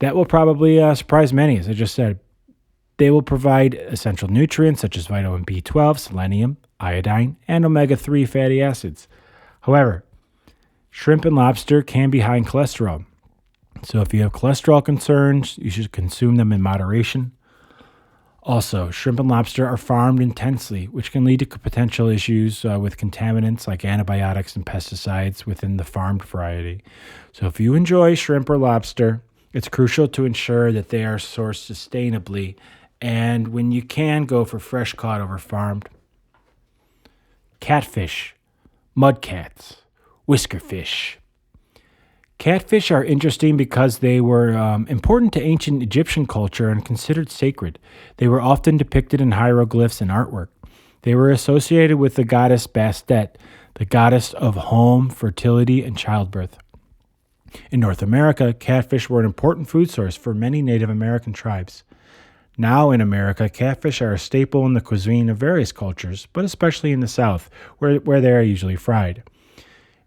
[SPEAKER 3] That will probably surprise many, as I just said. They will provide essential nutrients such as vitamin B12, selenium, iodine, and omega-3 fatty acids. However, shrimp and lobster can be high in cholesterol. So if you have cholesterol concerns, you should consume them in moderation. Also, shrimp and lobster are farmed intensely, which can lead to potential issues with contaminants like antibiotics and pesticides within the farmed variety. So if you enjoy shrimp or lobster, it's crucial to ensure that they are sourced sustainably, and when you can, go for fresh caught over farmed. Catfish, mudcats, whiskerfish. Catfish are interesting because they were important to ancient Egyptian culture and considered sacred. They were often depicted in hieroglyphs and artwork. They were associated with the goddess Bastet, the goddess of home, fertility, and childbirth. In North America, catfish were an important food source for many Native American tribes. Now in America, catfish are a staple in the cuisine of various cultures, but especially in the South, where they are usually fried.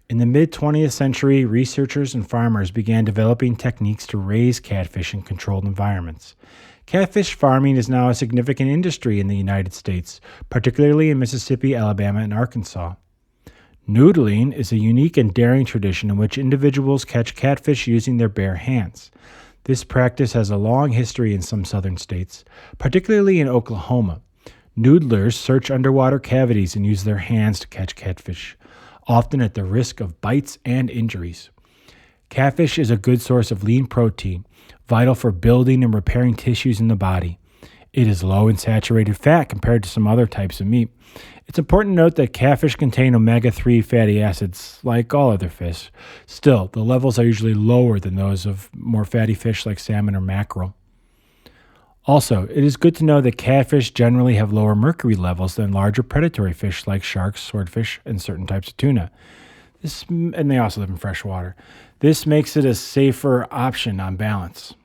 [SPEAKER 3] In the mid-20th century, researchers and farmers began developing techniques to raise catfish in controlled environments. Catfish farming is now a significant industry in the United States, particularly in Mississippi, Alabama, and Arkansas. Noodling is a unique and daring tradition in which individuals catch catfish using their bare hands. This practice has a long history in some southern states, particularly in Oklahoma. Noodlers search underwater cavities and use their hands to catch catfish, often at the risk of bites and injuries. Catfish is a good source of lean protein, vital for building and repairing tissues in the body. It is low in saturated fat compared to some other types of meat. It's important to note that catfish contain omega-3 fatty acids like all other fish. Still, the levels are usually lower than those of more fatty fish like salmon or mackerel. Also, it is good to know that catfish generally have lower mercury levels than larger predatory fish like sharks, swordfish, and certain types of tuna. And they also live in fresh water. This makes it a safer option on balance.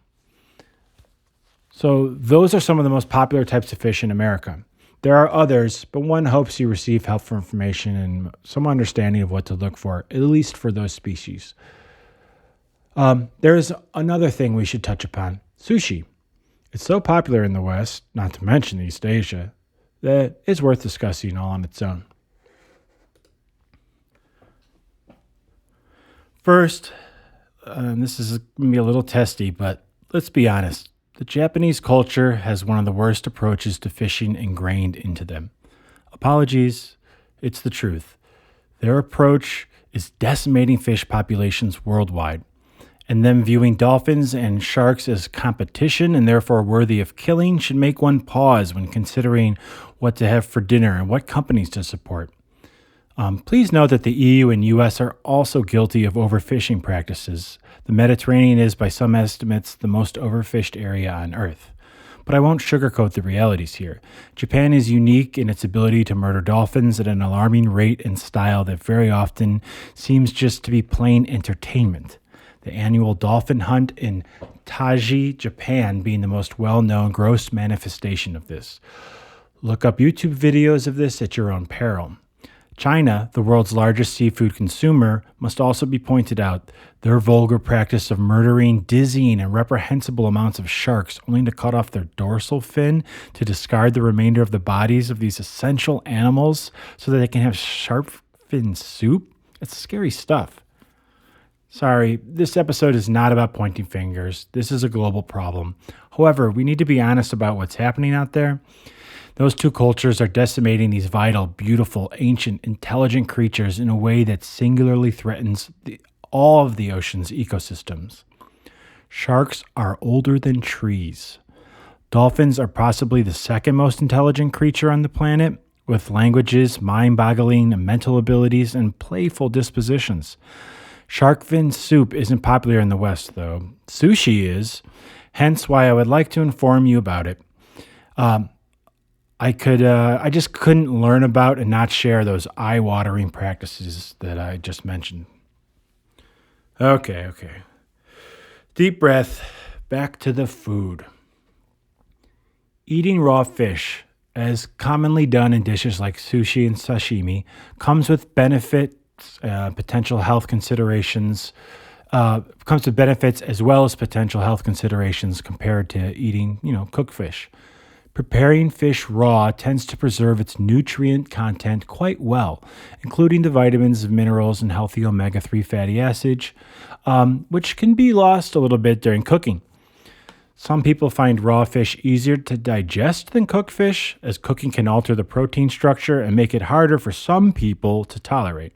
[SPEAKER 3] So those are some of the most popular types of fish in America. There are others, but one hopes you receive helpful information and some understanding of what to look for, at least for those species. There is another thing we should touch upon: sushi. It's so popular in the West, not to mention East Asia, that it's worth discussing all on its own. First, this is going to be a little testy, but let's be honest. The Japanese culture has one of the worst approaches to fishing ingrained into them. Apologies, it's the truth. Their approach is decimating fish populations worldwide, and them viewing dolphins and sharks as competition and therefore worthy of killing should make one pause when considering what to have for dinner and what companies to support. Please note that the EU and US are also guilty of overfishing practices. The Mediterranean is, by some estimates, the most overfished area on Earth. But I won't sugarcoat the realities here. Japan is unique in its ability to murder dolphins at an alarming rate and style that very often seems just to be plain entertainment. The annual dolphin hunt in Taiji, Japan, being the most well-known gross manifestation of this. Look up YouTube videos of this at your own peril. China, the world's largest seafood consumer, must also be pointed out. Their vulgar practice of murdering dizzying and reprehensible amounts of sharks only to cut off their dorsal fin to discard the remainder of the bodies of these essential animals so that they can have shark fin soup. It's scary stuff. Sorry, this episode is not about pointing fingers. This is a global problem. However, we need to be honest about what's happening out there. Those two cultures are decimating these vital, beautiful, ancient, intelligent creatures in a way that singularly threatens all of the ocean's ecosystems. Sharks are older than trees. Dolphins are possibly the second most intelligent creature on the planet, with languages, mind-boggling mental abilities, and playful dispositions. Shark fin soup isn't popular in the West, though. Sushi is, hence why I would like to inform you about it. I just couldn't learn about and not share those eye-watering practices that I just mentioned. Okay. Deep breath, back to the food. Eating raw fish, as commonly done in dishes like sushi and sashimi, comes with benefits, potential health considerations, comes with benefits as well as potential health considerations compared to eating, cooked fish. Preparing fish raw tends to preserve its nutrient content quite well, including the vitamins, minerals, and healthy omega-3 fatty acids, which can be lost a little bit during cooking. Some people find raw fish easier to digest than cooked fish, as cooking can alter the protein structure and make it harder for some people to tolerate.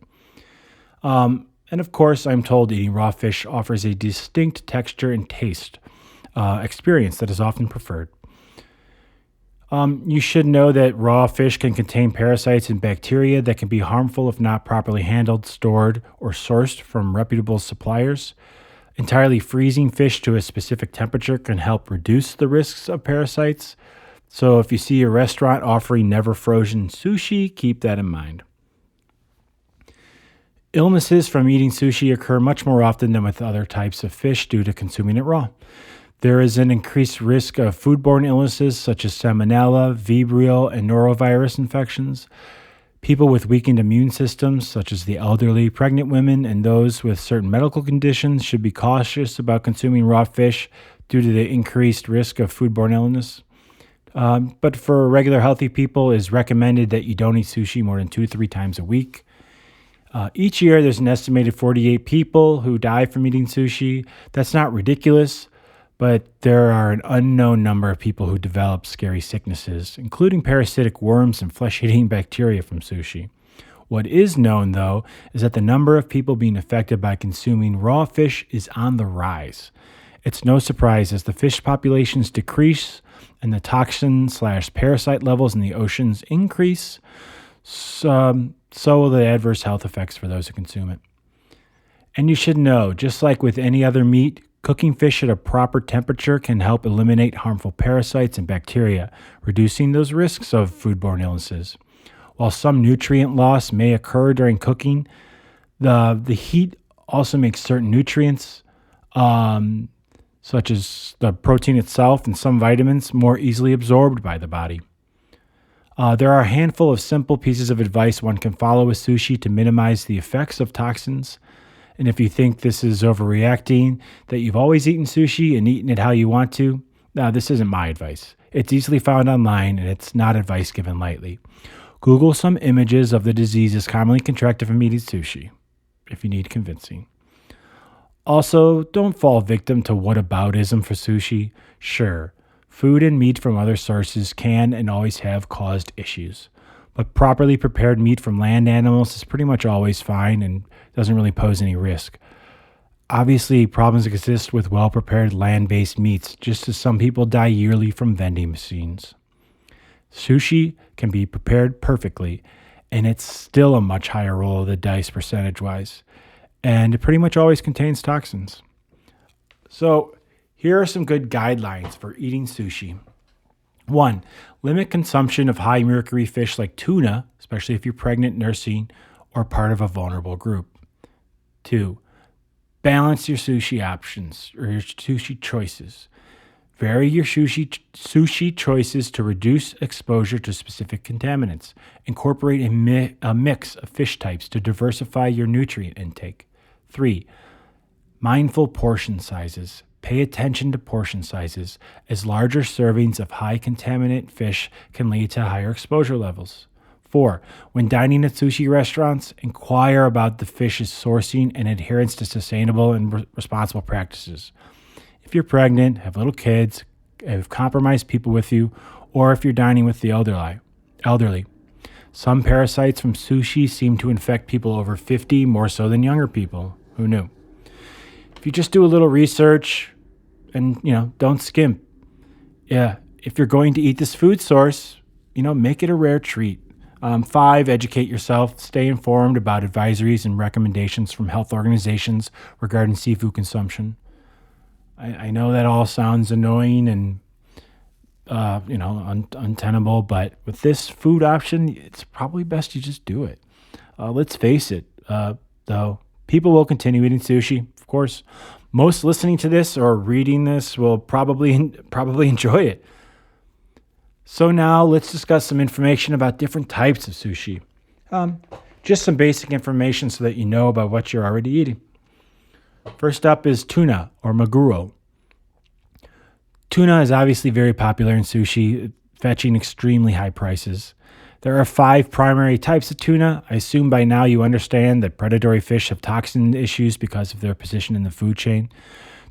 [SPEAKER 3] And of course, I'm told eating raw fish offers a distinct texture and taste experience that is often preferred. You should know that raw fish can contain parasites and bacteria that can be harmful if not properly handled, stored, or sourced from reputable suppliers. Entirely freezing fish to a specific temperature can help reduce the risks of parasites. So if you see a restaurant offering never frozen sushi, keep that in mind. Illnesses from eating sushi occur much more often than with other types of fish due to consuming it raw. There is an increased risk of foodborne illnesses such as salmonella, vibrio, and norovirus infections. People with weakened immune systems, such as the elderly, pregnant women, and those with certain medical conditions, should be cautious about consuming raw fish due to the increased risk of foodborne illness. But for regular healthy people, it is recommended that you don't eat sushi more than 2 to 3 times a week. Each year, there's an estimated 48 people who die from eating sushi. That's not ridiculous, but there are an unknown number of people who develop scary sicknesses, including parasitic worms and flesh-eating bacteria from sushi. What is known, though, is that the number of people being affected by consuming raw fish is on the rise. It's no surprise as the fish populations decrease and the toxin/parasite levels in the oceans increase, so will the adverse health effects for those who consume it. And you should know, just like with any other meat, cooking fish at a proper temperature can help eliminate harmful parasites and bacteria, reducing those risks of foodborne illnesses. While some nutrient loss may occur during cooking, the heat also makes certain nutrients, such as the protein itself and some vitamins, more easily absorbed by the body. There are a handful of simple pieces of advice one can follow with sushi to minimize the effects of toxins. And if you think this is overreacting, that you've always eaten sushi and eaten it how you want to, this isn't my advice. It's easily found online, and it's not advice given lightly. Google some images of the diseases commonly contracted from eating sushi, if you need convincing. Also, don't fall victim to whataboutism for sushi. Sure, food and meat from other sources can and always have caused issues. But properly prepared meat from land animals is pretty much always fine and doesn't really pose any risk. Obviously, problems exist with well-prepared land-based meats, just as some people die yearly from vending machines. Sushi can be prepared perfectly, and it's still a much higher roll of the dice percentage-wise, and it pretty much always contains toxins. So, here are some good guidelines for eating sushi. 1. Limit consumption of high mercury fish like tuna, especially if you're pregnant, nursing, or part of a vulnerable group. 2. Balance your sushi options or your sushi choices. Vary your sushi choices to reduce exposure to specific contaminants. Incorporate a mix of fish types to diversify your nutrient intake. 3. Mindful portion sizes. Pay attention to portion sizes, as larger servings of high contaminant fish can lead to higher exposure levels. 4. When dining at sushi restaurants, inquire about the fish's sourcing and adherence to sustainable and responsible practices. If you're pregnant, have little kids, have compromised people with you, or if you're dining with the elderly. Some parasites from sushi seem to infect people over 50 more so than younger people. Who knew? If you just do a little research and, don't skimp. Yeah, if you're going to eat this food source, make it a rare treat. 5, educate yourself. Stay informed about advisories and recommendations from health organizations regarding seafood consumption. I know that all sounds annoying and, untenable, but with this food option, it's probably best you just do it. Let's face it, though, people will continue eating sushi, of course. Most listening to this or reading this will probably enjoy it. So now let's discuss some information about different types of sushi. Just some basic information so that you know about what you're already eating. First up is tuna or maguro. Tuna is obviously very popular in sushi, fetching extremely high prices. There are 5 primary types of tuna. I assume by now you understand that predatory fish have toxin issues because of their position in the food chain.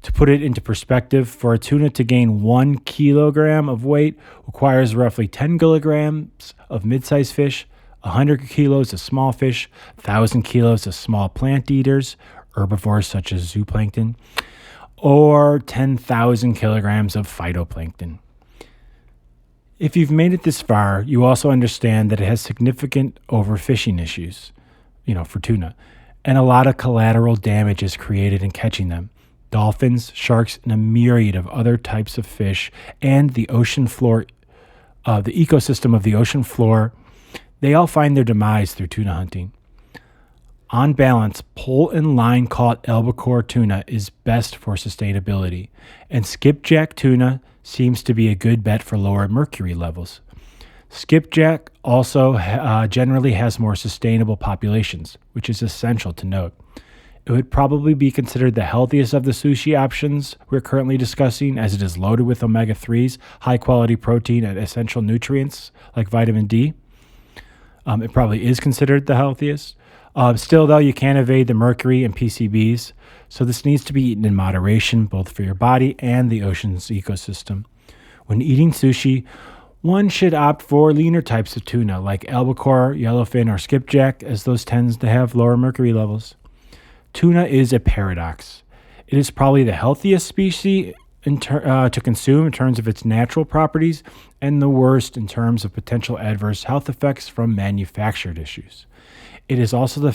[SPEAKER 3] To put it into perspective, for a tuna to gain 1 kilogram of weight requires roughly 10 kilograms of mid-sized fish, 100 kilos of small fish, 1,000 kilos of small plant eaters, herbivores such as zooplankton, or 10,000 kilograms of phytoplankton. If you've made it this far, you also understand that it has significant overfishing issues, for tuna, and a lot of collateral damage is created in catching them. Dolphins, sharks, and a myriad of other types of fish, and the ocean floor, the ecosystem of the ocean floor, they all find their demise through tuna hunting. On balance, pole and line caught albacore tuna is best for sustainability, and skipjack tuna seems to be a good bet for lower mercury levels. Skipjack also generally has more sustainable populations, which is essential to note. It would probably be considered the healthiest of the sushi options we're currently discussing, as it is loaded with omega-3s, high-quality protein, and essential nutrients like vitamin D. It probably is considered the healthiest. Still, though, you can't evade the mercury and PCBs, so this needs to be eaten in moderation, both for your body and the ocean's ecosystem. When eating sushi, one should opt for leaner types of tuna, like albacore, yellowfin, or skipjack, as those tend to have lower mercury levels. Tuna is a paradox. It is probably the healthiest species to consume in terms of its natural properties, and the worst in terms of potential adverse health effects from manufactured issues. It is also the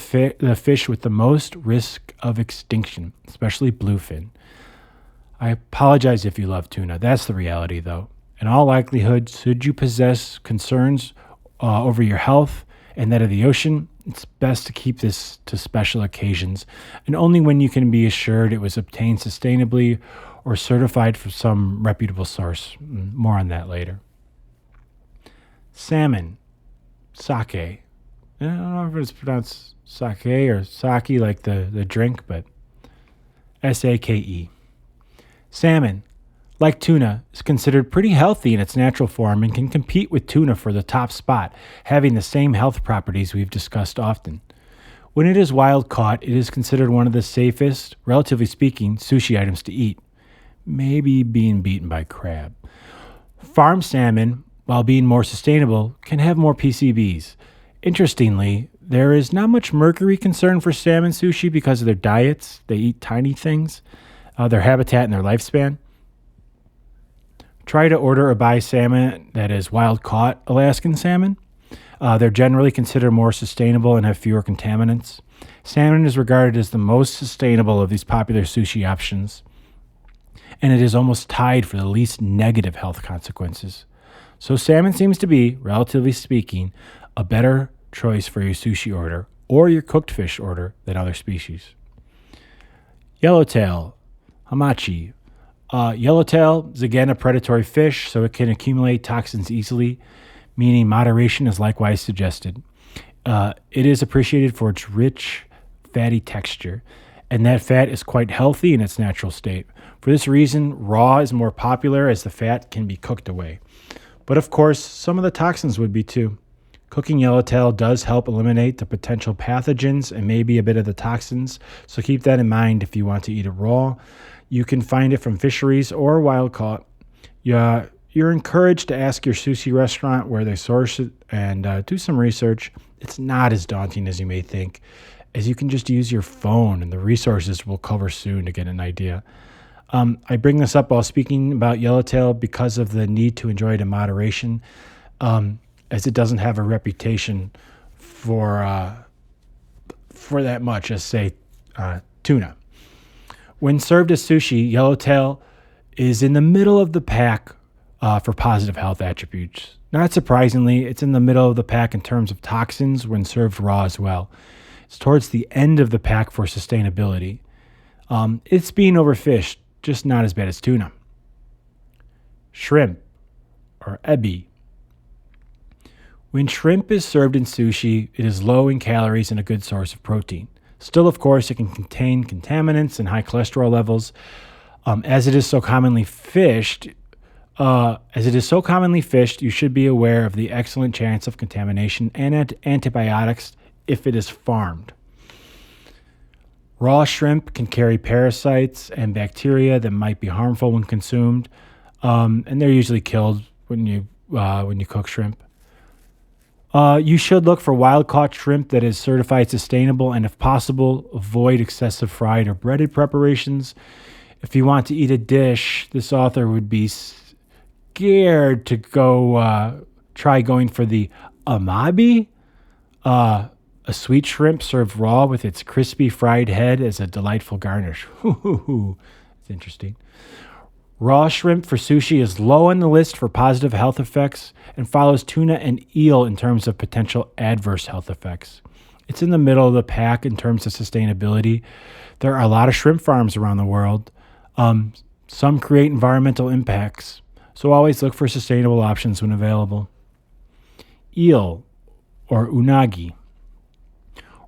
[SPEAKER 3] fish with the most risk of extinction, especially bluefin. I apologize if you love tuna. That's the reality, though. In all likelihood, should you possess concerns over your health and that of the ocean, it's best to keep this to special occasions, and only when you can be assured it was obtained sustainably or certified from some reputable source. More on that later. Salmon, sake. I don't know if it's pronounced sake or sake like the drink, but S-A-K-E. Salmon, like tuna, is considered pretty healthy in its natural form and can compete with tuna for the top spot, having the same health properties we've discussed often. When it is wild caught, it is considered one of the safest, relatively speaking, sushi items to eat, maybe being beaten by crab. Farm salmon, while being more sustainable, can have more PCBs. Interestingly, there is not much mercury concern for salmon sushi because of their diets. They eat tiny things, their habitat, and their lifespan. Try to order or buy salmon that is wild-caught Alaskan salmon. They're generally considered more sustainable and have fewer contaminants. Salmon is regarded as the most sustainable of these popular sushi options, and it is almost tied for the least negative health consequences. So salmon seems to be, relatively speaking, a better choice for your sushi order or your cooked fish order than other species. Yellowtail, hamachi. Yellowtail is again a predatory fish, so it can accumulate toxins easily, meaning moderation is likewise suggested. It is appreciated for its rich, fatty texture, and that fat is quite healthy in its natural state. For this reason, raw is more popular as the fat can be cooked away. But of course, some of the toxins would be too. Cooking yellowtail does help eliminate the potential pathogens and maybe a bit of the toxins, so keep that in mind if you want to eat it raw. You can find it from fisheries or wild caught. You're encouraged to ask your sushi restaurant where they source it and do some research. It's not as daunting as you may think, as you can just use your phone and the resources we'll cover soon to get an idea. I bring this up while speaking about yellowtail because of the need to enjoy it in moderation, as it doesn't have a reputation for that much as, say, tuna. When served as sushi, yellowtail is in the middle of the pack for positive health attributes. Not surprisingly, it's in the middle of the pack in terms of toxins when served raw as well. It's towards the end of the pack for sustainability. It's being overfished, just not as bad as tuna. Shrimp, or ebi. When shrimp is served in sushi, it is low in calories and a good source of protein. Still, of course, it can contain contaminants and high cholesterol levels. As it is so commonly fished, you should be aware of the excellent chance of contamination and antibiotics if it is farmed. Raw shrimp can carry parasites and bacteria that might be harmful when consumed, and they're usually killed when you cook shrimp. You should look for wild-caught shrimp that is certified sustainable, and if possible, avoid excessive fried or breaded preparations. If you want to eat a dish, this author would be scared to try going for the amabi, a sweet shrimp served raw with its crispy fried head as a delightful garnish. It's interesting. Raw shrimp for sushi is low on the list for positive health effects and follows tuna and eel in terms of potential adverse health effects. It's in the middle of the pack in terms of sustainability. There are a lot of shrimp farms around the world. Some create environmental impacts, so always look for sustainable options when available. Eel, or unagi.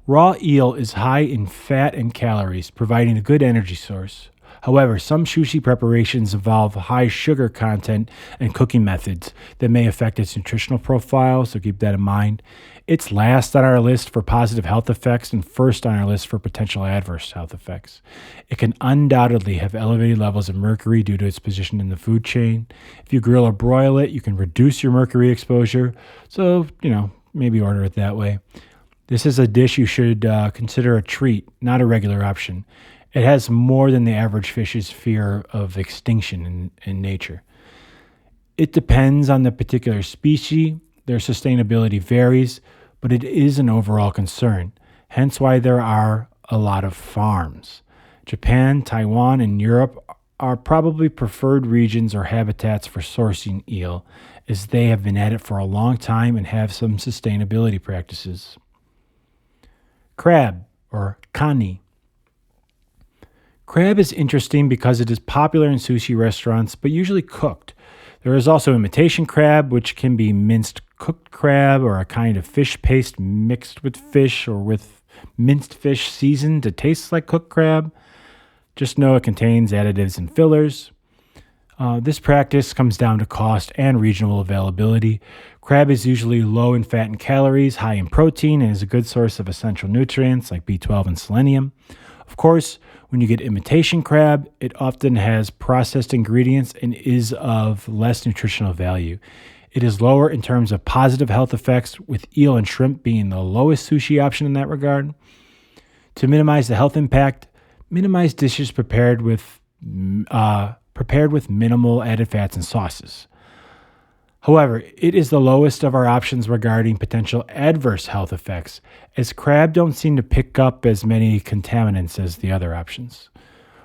[SPEAKER 3] Raw eel is high in fat and calories, providing a good energy source. However, some sushi preparations involve high sugar content and cooking methods that may affect its nutritional profile, so keep that in mind. It's last on our list for positive health effects and first on our list for potential adverse health effects. It can undoubtedly have elevated levels of mercury due to its position in the food chain. If you grill or broil it, you can reduce your mercury exposure, so, maybe order it that way. This is a dish you should consider a treat, not a regular option. It has more than the average fish's fear of extinction in nature. It depends on the particular species. Their sustainability varies, but it is an overall concern, hence why there are a lot of farms. Japan, Taiwan, and Europe are probably preferred regions or habitats for sourcing eel, as they have been at it for a long time and have some sustainability practices. Crab, or kani. Crab is interesting because it is popular in sushi restaurants, but usually cooked. There is also imitation crab, which can be minced cooked crab or a kind of fish paste mixed with fish or with minced fish seasoned to taste like cooked crab. Just know it contains additives and fillers. This practice comes down to cost and regional availability. Crab is usually low in fat and calories, high in protein, and is a good source of essential nutrients like B12 and selenium. Of course, when you get imitation crab, it often has processed ingredients and is of less nutritional value. It is lower in terms of positive health effects, with eel and shrimp being the lowest sushi option in that regard. To minimize the health impact, minimize dishes prepared with minimal added fats and sauces. However, it is the lowest of our options regarding potential adverse health effects, as crab don't seem to pick up as many contaminants as the other options.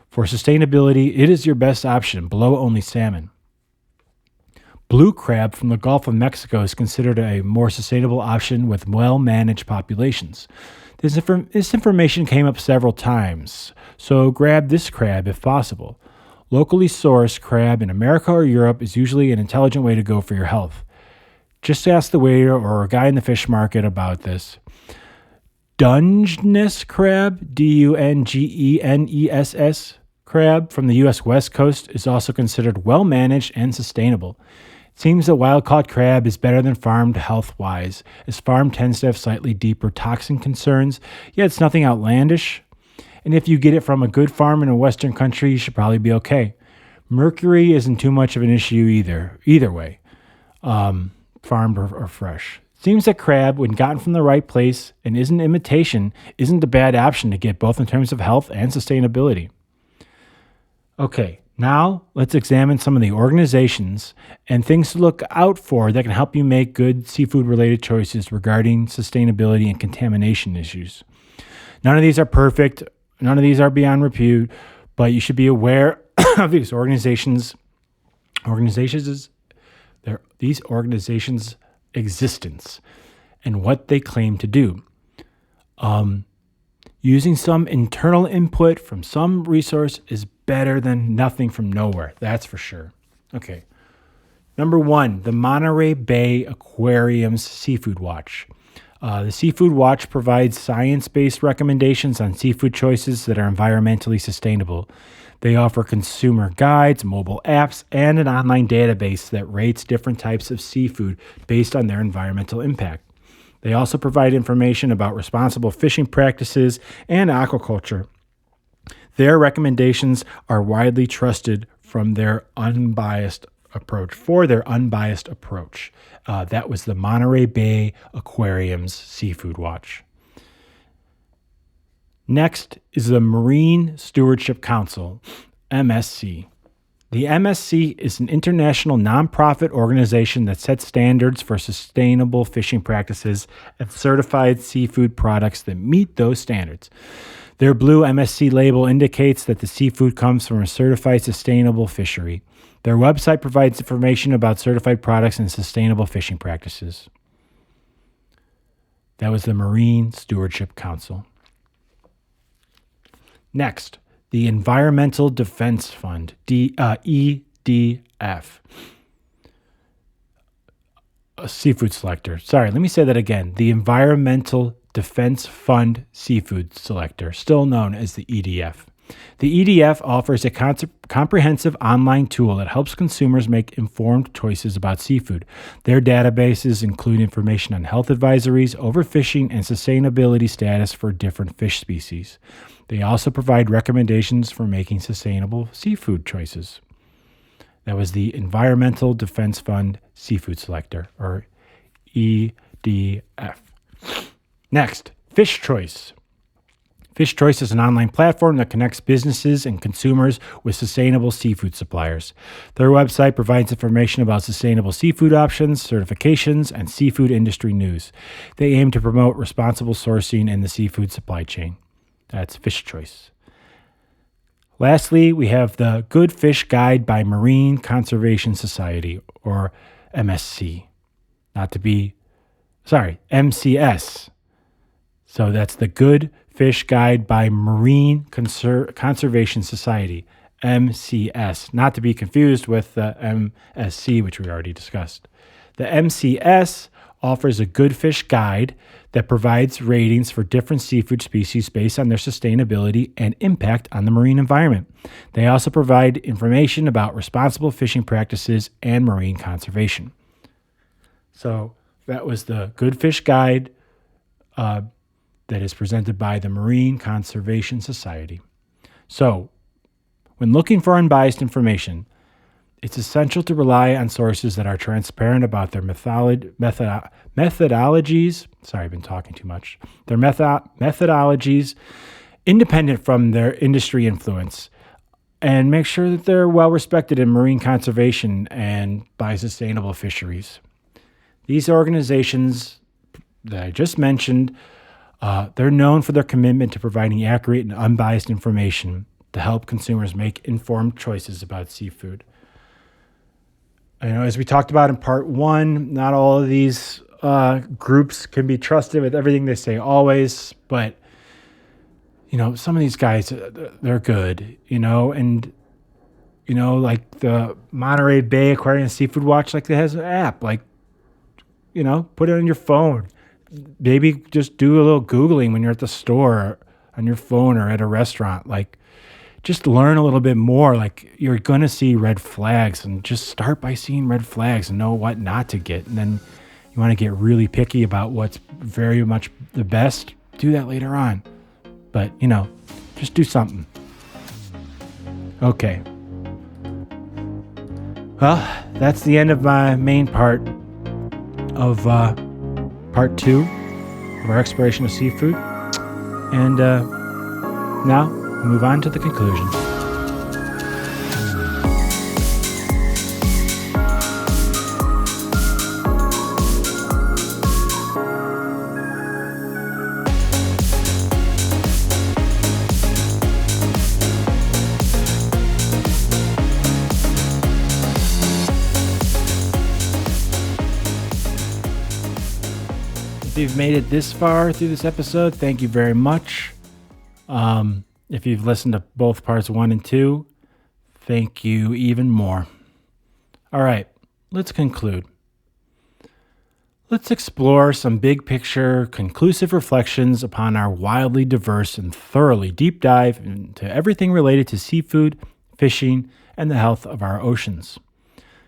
[SPEAKER 3] For sustainability, it is your best option, below only salmon. Blue crab from the Gulf of Mexico is considered a more sustainable option with well-managed populations. This information came up several times, so grab this crab if possible. Locally sourced crab in America or Europe is usually an intelligent way to go for your health. Just ask the waiter or a guy in the fish market about this. Dungeness crab, Dungeness crab from the U.S. West Coast is also considered well-managed and sustainable. It seems that wild-caught crab is better than farmed health-wise, as farmed tends to have slightly deeper toxin concerns, yet it's nothing outlandish. And if you get it from a good farm in a Western country, you should probably be okay. Mercury isn't too much of an issue either way, farmed or fresh. It seems that crab, when gotten from the right place and isn't imitation, isn't a bad option to get both in terms of health and sustainability. Okay, now let's examine some of the organizations and things to look out for that can help you make good seafood-related choices regarding sustainability and contamination issues. None of these are perfect. None of these are beyond repute, but you should be aware of these organizations' existence and what they claim to do. Using some internal input from some resource is better than nothing from nowhere. That's for sure. Okay. Number 1, the Monterey Bay Aquarium's Seafood Watch. The Seafood Watch provides science-based recommendations on seafood choices that are environmentally sustainable. They offer consumer guides, mobile apps, and an online database that rates different types of seafood based on their environmental impact. They also provide information about responsible fishing practices and aquaculture Their recommendations are widely trusted for their unbiased approach. That was the Monterey Bay Aquarium's Seafood Watch. Next is the Marine Stewardship Council, MSC. The MSC is an international nonprofit organization that sets standards for sustainable fishing practices and certified seafood products that meet those standards. Their blue MSC label indicates that the seafood comes from a certified sustainable fishery. Their website provides information about certified products and sustainable fishing practices. That was the Marine Stewardship Council. Next, the Environmental Defense Fund, EDF. A seafood selector. Sorry, let me say that again. The Environmental Defense Fund Seafood Selector, still known as the EDF. The EDF offers a comprehensive online tool that helps consumers make informed choices about seafood. Their databases include information on health advisories, overfishing, and sustainability status for different fish species. They also provide recommendations for making sustainable seafood choices. That was the Environmental Defense Fund Seafood Selector, or EDF. Next, Fish Choice. Fish Choice is an online platform that connects businesses and consumers with sustainable seafood suppliers. Their website provides information about sustainable seafood options, certifications, and seafood industry news. They aim to promote responsible sourcing in the seafood supply chain. That's Fish Choice. Lastly, we have the Good Fish Guide by Marine Conservation Society, or MSC. MCS. So that's the Good Fish Guide by Marine Conservation Society, MCS, not to be confused with the MSC, which we already discussed. The MCS offers a good fish guide that provides ratings for different seafood species based on their sustainability and impact on the marine environment. They also provide information about responsible fishing practices and marine conservation. So that was the Good Fish Guide that is presented by the Marine Conservation Society. So, when looking for unbiased information, it's essential to rely on sources that are transparent about their methodologies. Sorry, I've been talking too much. Their methodologies, independent from their industry influence, and make sure that they're well respected in marine conservation and by sustainable fisheries. These organizations that I just mentioned, they're known for their commitment to providing accurate and unbiased information to help consumers make informed choices about seafood. As we talked about in part 1, not all of these groups can be trusted with everything they say always, but, some of these guys, they're good, and, like the Monterey Bay Aquarium Seafood Watch, like, it has an app, like, put it on your phone. Maybe just do a little Googling when you're at the store on your phone or at a restaurant. Like, just learn a little bit more. Like, you're going to see red flags, and just start by seeing red flags and know what not to get. And then you want to get really picky about what's very much the best. Do that later on. But, just do something. Okay. Well, that's the end of my main part of part 2 of our exploration of seafood. And now we move on to the conclusion. If you've made it this far through this episode, thank you very much. If you've listened to both parts 1 and 2, thank you even more. All right, let's conclude. Let's explore some big picture, conclusive reflections upon our wildly diverse and thoroughly deep dive into everything related to seafood, fishing, and the health of our oceans.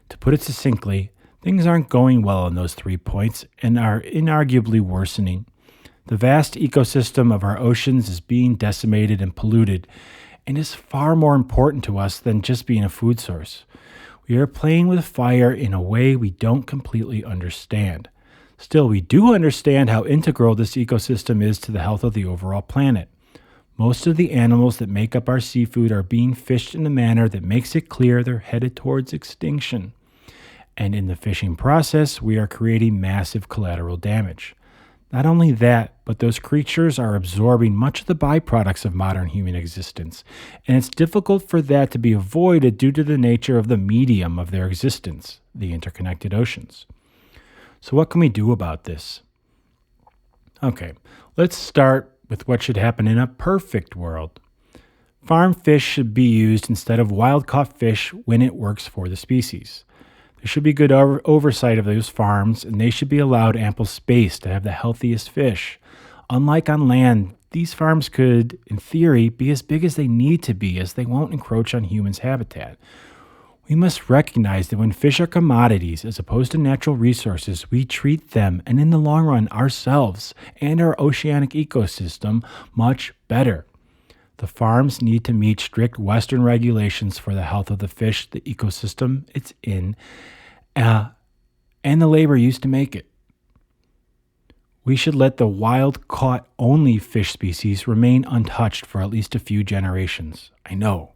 [SPEAKER 3] To put it succinctly, things aren't going well on those 3 points and are inarguably worsening. The vast ecosystem of our oceans is being decimated and polluted, and is far more important to us than just being a food source. We are playing with fire in a way we don't completely understand. Still, we do understand how integral this ecosystem is to the health of the overall planet. Most of the animals that make up our seafood are being fished in a manner that makes it clear they're headed towards extinction. And in the fishing process, we are creating massive collateral damage. Not only that, but those creatures are absorbing much of the byproducts of modern human existence, and it's difficult for that to be avoided due to the nature of the medium of their existence, the interconnected oceans. So what can we do about this? Okay, let's start with what should happen in a perfect world. Farm fish should be used instead of wild-caught fish when it works for the species. There should be good oversight of those farms, and they should be allowed ample space to have the healthiest fish. Unlike on land, these farms could, in theory, be as big as they need to be, as they won't encroach on humans' habitat. We must recognize that when fish are commodities as opposed to natural resources, we treat them, and in the long run, ourselves and our oceanic ecosystem much better. The farms need to meet strict Western regulations for the health of the fish, the ecosystem it's in, and the labor used to make it. We should let the wild-caught only fish species remain untouched for at least a few generations. I know,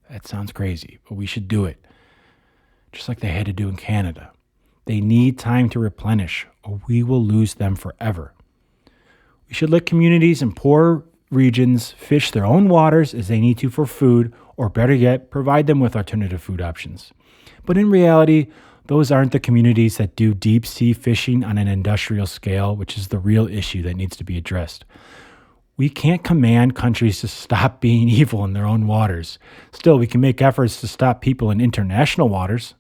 [SPEAKER 3] that sounds crazy, but we should do it. Just like they had to do in Canada. They need time to replenish, or we will lose them forever. We should let communities in poor regions fish their own waters as they need to for food, or better yet, provide them with alternative food options. But in reality, those aren't the communities that do deep sea fishing on an industrial scale, which is the real issue that needs to be addressed. We can't command countries to stop being evil in their own waters. Still, we can make efforts to stop people in international waters.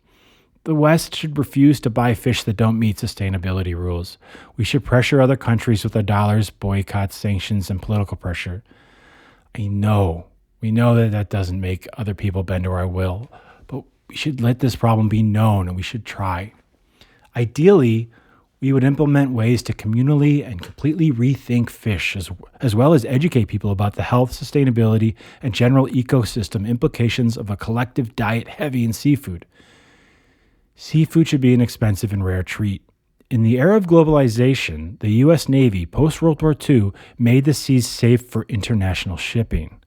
[SPEAKER 3] The West should refuse to buy fish that don't meet sustainability rules. We should pressure other countries with our dollars, boycotts, sanctions, and political pressure. We know that doesn't make other people bend to our will, but we should let this problem be known, and we should try. Ideally, we would implement ways to communally and completely rethink fish, as well as educate people about the health, sustainability, and general ecosystem implications of a collective diet heavy in seafood. Seafood should be an expensive and rare treat. In the era of globalization, the U.S. Navy, post-World War II, made the seas safe for international shipping.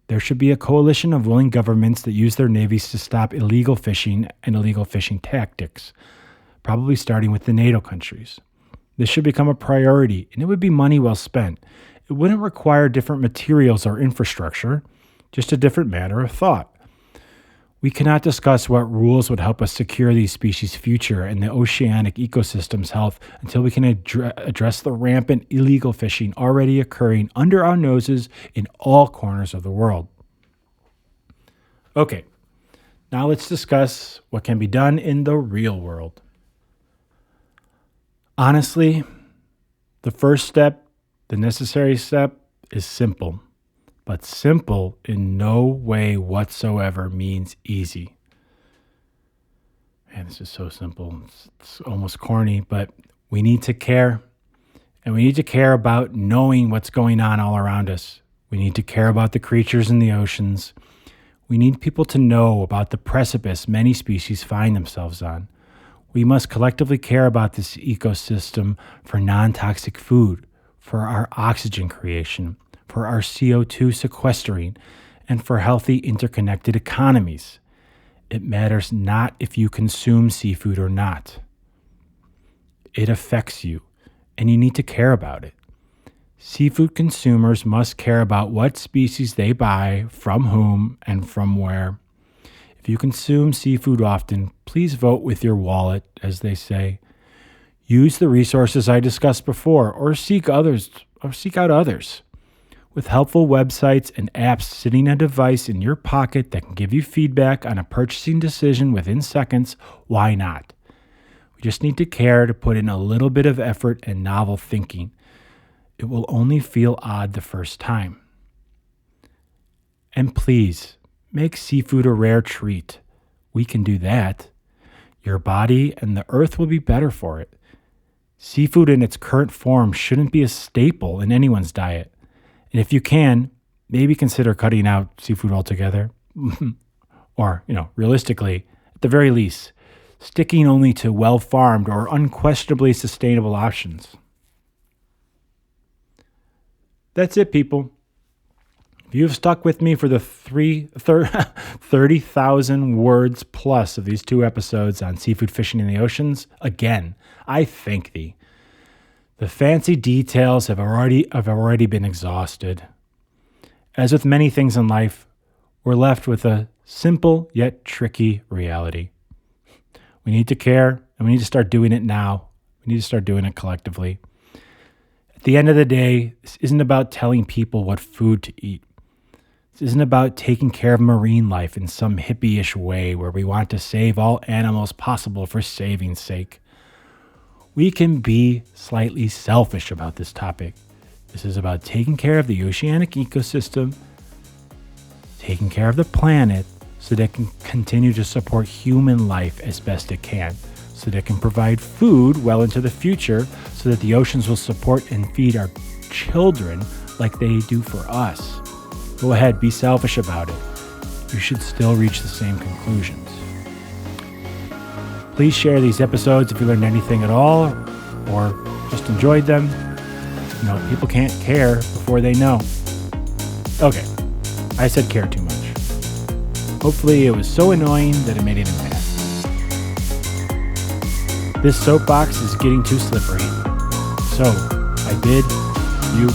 [SPEAKER 3] There should be a coalition of willing governments that use their navies to stop illegal fishing and illegal fishing tactics, probably starting with the NATO countries. This should become a priority, and it would be money well spent. It wouldn't require different materials or infrastructure, just a different manner of thought. We cannot discuss what rules would help us secure these species' future and the oceanic ecosystem's health until we can address the rampant illegal fishing already occurring under our noses in all corners of the world. Okay, now let's discuss what can be done in the real world. Honestly, the first step, the necessary step, is simple. But simple in no way whatsoever means easy. Man, this is so simple. It's almost corny, but we need to care. And we need to care about knowing what's going on all around us. We need to care about the creatures in the oceans. We need people to know about the precipice many species find themselves on. We must collectively care about this ecosystem for non-toxic food, for our oxygen creation, for our CO2 sequestering, and for healthy interconnected economies. It matters not if you consume seafood or not. It affects you, and you need to care about it. Seafood consumers must care about what species they buy, from whom, and from where. If you consume seafood often, please vote with your wallet, as they say. Use the resources I discussed before, or seek out others. With helpful websites and apps sitting a device in your pocket that can give you feedback on a purchasing decision within seconds, why not? We just need to care to put in a little bit of effort and novel thinking. It will only feel odd the first time. And please, make seafood a rare treat. We can do that. Your body and the earth will be better for it. Seafood in its current form shouldn't be a staple in anyone's diet. And if you can, maybe consider cutting out seafood altogether. Or, realistically, at the very least, sticking only to well-farmed or unquestionably sustainable options. That's it, people. If you have stuck with me for the 30,000 words plus of these 2 episodes on seafood fishing in the oceans, again, I thank thee. The fancy details have already been exhausted. As with many things in life, we're left with a simple yet tricky reality. We need to care, and we need to start doing it now. We need to start doing it collectively. At the end of the day, this isn't about telling people what food to eat. This isn't about taking care of marine life in some hippie-ish way where we want to save all animals possible for saving's sake. We can be slightly selfish about this topic. This is about taking care of the oceanic ecosystem, taking care of the planet so that it can continue to support human life as best it can, so that it can provide food well into the future, so that the oceans will support and feed our children like they do for us. Go ahead, be selfish about it. You should still reach the same conclusions. Please share these episodes if you learned anything at all or just enjoyed them. People can't care before they know. Okay, I said care too much. Hopefully it was so annoying that it made an impact. This soapbox is getting too slippery. So, I bid you